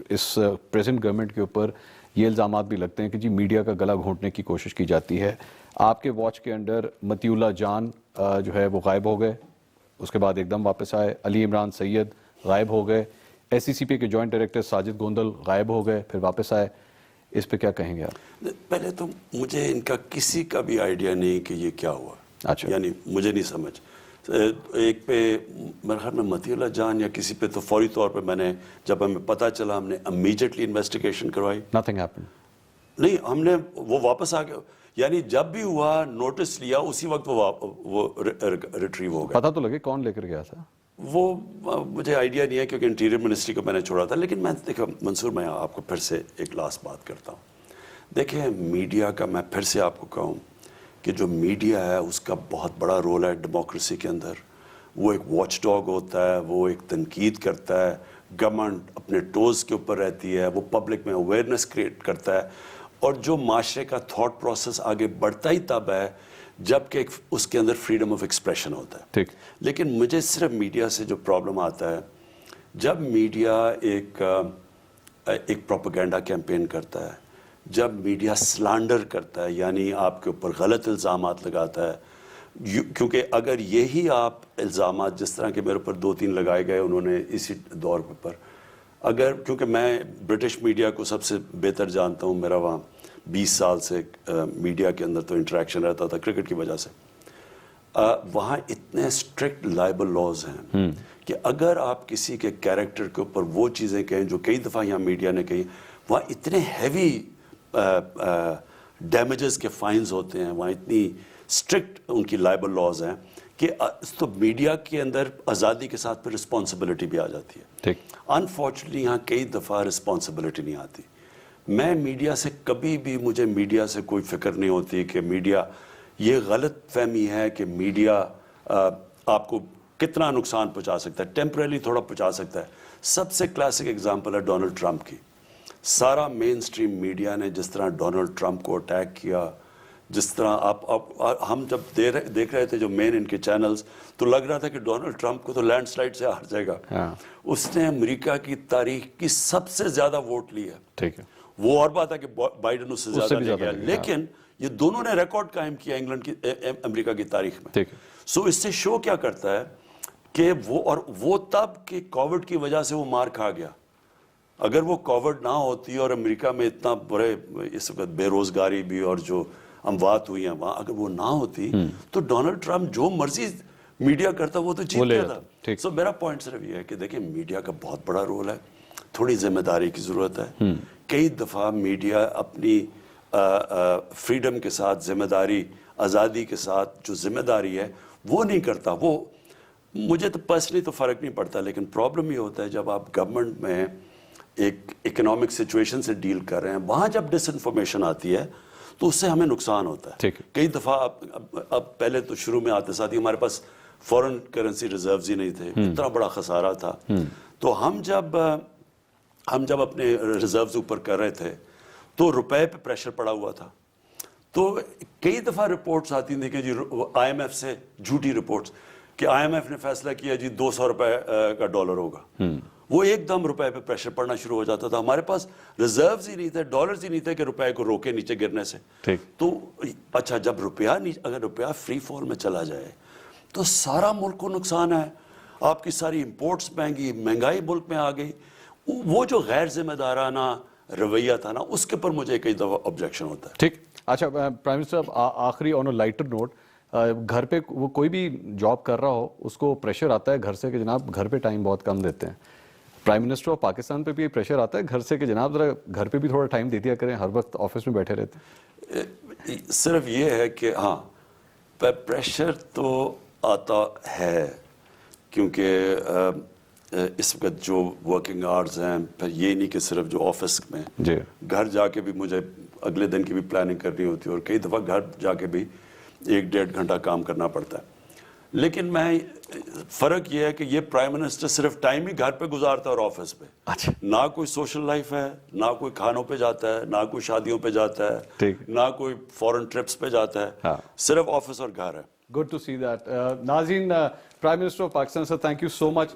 اس پریزنٹ گورنمنٹ کے اوپر یہ الزامات بھی لگتے ہیں کہ جی میڈیا کا گلا گھونٹنے کی کوشش کی جاتی ہے. آپ کے واچ کے انڈر متی اللہ جان جو ہے وہ غائب ہو گئے, اس کے بعد ایک دم واپس آئے. علی عمران سید غائب ہو گئے. ایس سی سی پی کے جوائنٹ ڈائریکٹر ساجد گوندل غائب ہو گئے, پھر واپس آئے. اس پہ کیا کہیں گے آپ؟ پہلے تو مجھے ان کا کسی کا بھی آئیڈیا نہیں کہ یہ کیا ہوا. اچھا, یعنی مجھے نہیں سمجھ. ایک پہ میرے خیال میں متی اللہ جان یا کسی پہ تو فوری طور پہ میں نے, جب ہمیں پتہ چلا, ہم نے امیجیٹلی انویسٹیگیشن کروائی. Nothing happen. نہیں, ہم نے وہ واپس آ گیا. یعنی جب بھی ہوا نوٹس لیا اسی وقت وہ ریٹریو ہو گیا. پتہ تو لگے کون لے کر گیا تھا؟ وہ مجھے آئیڈیا نہیں ہے کیونکہ انٹیریئر منسٹری کو میں نے چھوڑا تھا. لیکن میں دیکھو منصور, میں آپ کو پھر سے ایک لاسٹ بات کرتا ہوں. دیکھیں میڈیا کا, میں پھر سے آپ کو کہوں کہ جو میڈیا ہے اس کا بہت بڑا رول ہے ڈیموکریسی کے اندر. وہ ایک واچ ڈاگ ہوتا ہے, وہ ایک تنقید کرتا ہے, گورنمنٹ اپنے ٹوز کے اوپر رہتی ہے, وہ پبلک میں اویئرنیس کریٹ کرتا ہے, اور جو معاشرے کا تھاٹ پروسیس آگے بڑھتا ہی تب ہے جب کہ اس کے اندر فریڈم آف ایکسپریشن ہوتا ہے. ٹھیک. لیکن مجھے صرف میڈیا سے جو پرابلم آتا ہے, جب میڈیا ایک پروپیگنڈا کیمپین کرتا ہے, جب میڈیا سلانڈر کرتا ہے, یعنی آپ کے اوپر غلط الزامات لگاتا ہے, کیونکہ اگر یہی آپ الزامات جس طرح کے میرے اوپر 2-3 لگائے گئے انہوں نے اسی دور پر, اگر, کیونکہ میں برٹش میڈیا کو سب سے بہتر جانتا ہوں, میرا وہاں 20 سال سے میڈیا کے اندر تو انٹریکشن رہتا تھا کرکٹ کی وجہ سے, وہاں اتنے اسٹرکٹ لائبل لاز ہیں کہ اگر آپ کسی کے کیریکٹر کے اوپر وہ چیزیں کہیں جو کئی دفعہ یہاں میڈیا نے کہی, وہاں اتنے ہیوی ڈیمیجز کے فائنز ہوتے ہیں, وہاں اتنی اسٹرکٹ ان کی لائبل لاز ہیں کہ تو میڈیا کے اندر آزادی کے ساتھ پھر رسپانسبلٹی بھی آ جاتی ہے. ٹھیک. انفارچونیٹلی یہاں کئی دفعہ رسپانسبلٹی نہیں آتی. میں میڈیا سے کبھی بھی, مجھے میڈیا سے کوئی فکر نہیں ہوتی کہ میڈیا, یہ غلط فہمی ہے کہ میڈیا آپ کو کتنا نقصان پہنچا سکتا ہے. ٹیمپریلی تھوڑا پہنچا سکتا ہے. سب سے کلاسک ایگزامپل ہے ڈونلڈ ٹرمپ کی. سارا مین سٹریم میڈیا نے جس طرح ڈونلڈ ٹرمپ کو اٹیک کیا, جس طرح ہم جب دیکھ رہے تھے جو مین ان کے چینلز, تو لگ رہا تھا کہ ڈونلڈ ٹرمپ کو تو لینڈ سلائڈ سے ہار جائے گا. اس نے امریکہ کی تاریخ کی سب سے زیادہ ووٹ لی ہے. ٹھیک ہے. وہ اور بات ہے کہ بائیڈن اس سے زیادہ لے گیا, لیکن یہ دونوں نے ریکارڈ قائم کیا انگلینڈ کی, امریکہ کی تاریخ میں. سو اس سے شو کیا کرتا ہے کہ وہ تب کہ کووڈ کی وجہ سے وہ مار کھا گیا. اگر وہ کووڈ نہ ہوتی اور امریکہ میں اتنا بڑے اس وقت بے روزگاری بھی اور جو اموات ہوئی ہیں وہاں, اگر وہ نہ ہوتی تو ڈونلڈ ٹرمپ جو مرضی میڈیا کرتا وہ تو جیت گیا تھا. سو میرا پوائنٹ صرف یہ ہے کہ دیکھیں میڈیا کا بہت بڑا رول ہے, تھوڑی ذمہ داری کی ضرورت ہے. کئی دفعہ میڈیا اپنی فریڈم کے ساتھ ذمہ داری, آزادی کے ساتھ جو ذمہ داری ہے وہ نہیں کرتا. وہ مجھے تو پرسنلی تو فرق نہیں پڑتا, لیکن پرابلم یہ ہوتا ہے جب آپ گورنمنٹ میں ایک اکنامک سچویشن سے ڈیل کر رہے ہیں, وہاں جب ڈس انفارمیشن آتی ہے تو اس سے ہمیں نقصان ہوتا ہے. کئی دفعہ اب پہلے تو شروع میں آتے ساتھ ہی ہمارے پاس فورن کرنسی ریزروز ہی نہیں تھے, اتنا بڑا خسارہ تھا. تو ہم جب اپنے ریزروز اوپر کر رہے تھے تو روپے پہ پریشر پڑا ہوا تھا. تو کئی دفعہ رپورٹس آتی تھیں کہ جی آئی ایم ایف سے, جھوٹی رپورٹس کہ آئی ایم ایف نے فیصلہ کیا جی 200 روپے کا ڈالر ہوگا. وہ ایک دم روپے پہ پریشر پڑنا شروع ہو جاتا تھا. ہمارے پاس ریزروز ہی نہیں تھے, ڈالرز ہی نہیں تھے کہ روپے کو روکے نیچے گرنے سے. تو اچھا, جب اگر روپیہ فری فال میں چلا جائے تو سارا ملک کو نقصان ہے. آپ کی ساری امپورٹس مہنگائی ملک میں آ گئی. وہ جو غیر ذمہ دارانہ رویہ تھا نا, اس کے پر مجھے کئی دفعہ آبجیکشن ہوتا ہے. ٹھیک. اچھا پرائم منسٹر, آخری آن اے لائٹر نوٹ, گھر پہ وہ کوئی بھی جاب کر رہا ہو اس کو پریشر آتا ہے گھر سے کہ جناب گھر پہ ٹائم بہت کم دیتے ہیں. پرائم منسٹر آف پاکستان پہ بھی پریشر آتا ہے گھر سے کہ جناب ذرا گھر پہ بھی تھوڑا ٹائم دے دیا کریں, ہر وقت آفس میں بیٹھے رہتے ہیں. صرف یہ ہے کہ ہاں پریشر تو آتا ہے, کیونکہ اس وقت جو ورکنگ آورز ہیں, پھر یہ نہیں کہ صرف جو آفس میں, گھر جا کے بھی مجھے اگلے دن کی بھی پلاننگ کرنی ہوتی ہے, اور کئی دفعہ گھر جا کے بھی 1-1.5 گھنٹہ کام کرنا پڑتا ہے. لیکن میں فرق یہ ہے کہ یہ پرائم منسٹر صرف ٹائم ہی گھر پہ گزارتا ہے اور آفس پہ. نہ کوئی سوشل لائف ہے, نہ کوئی کھانوں پہ جاتا ہے, نہ کوئی شادیوں پہ جاتا ہے, نہ کوئی فورن ٹرپس پہ جاتا ہے, صرف آفس اور گھر ہے. Good to see that. ناظرین, prime minister of Pakistan sir, thank you so much.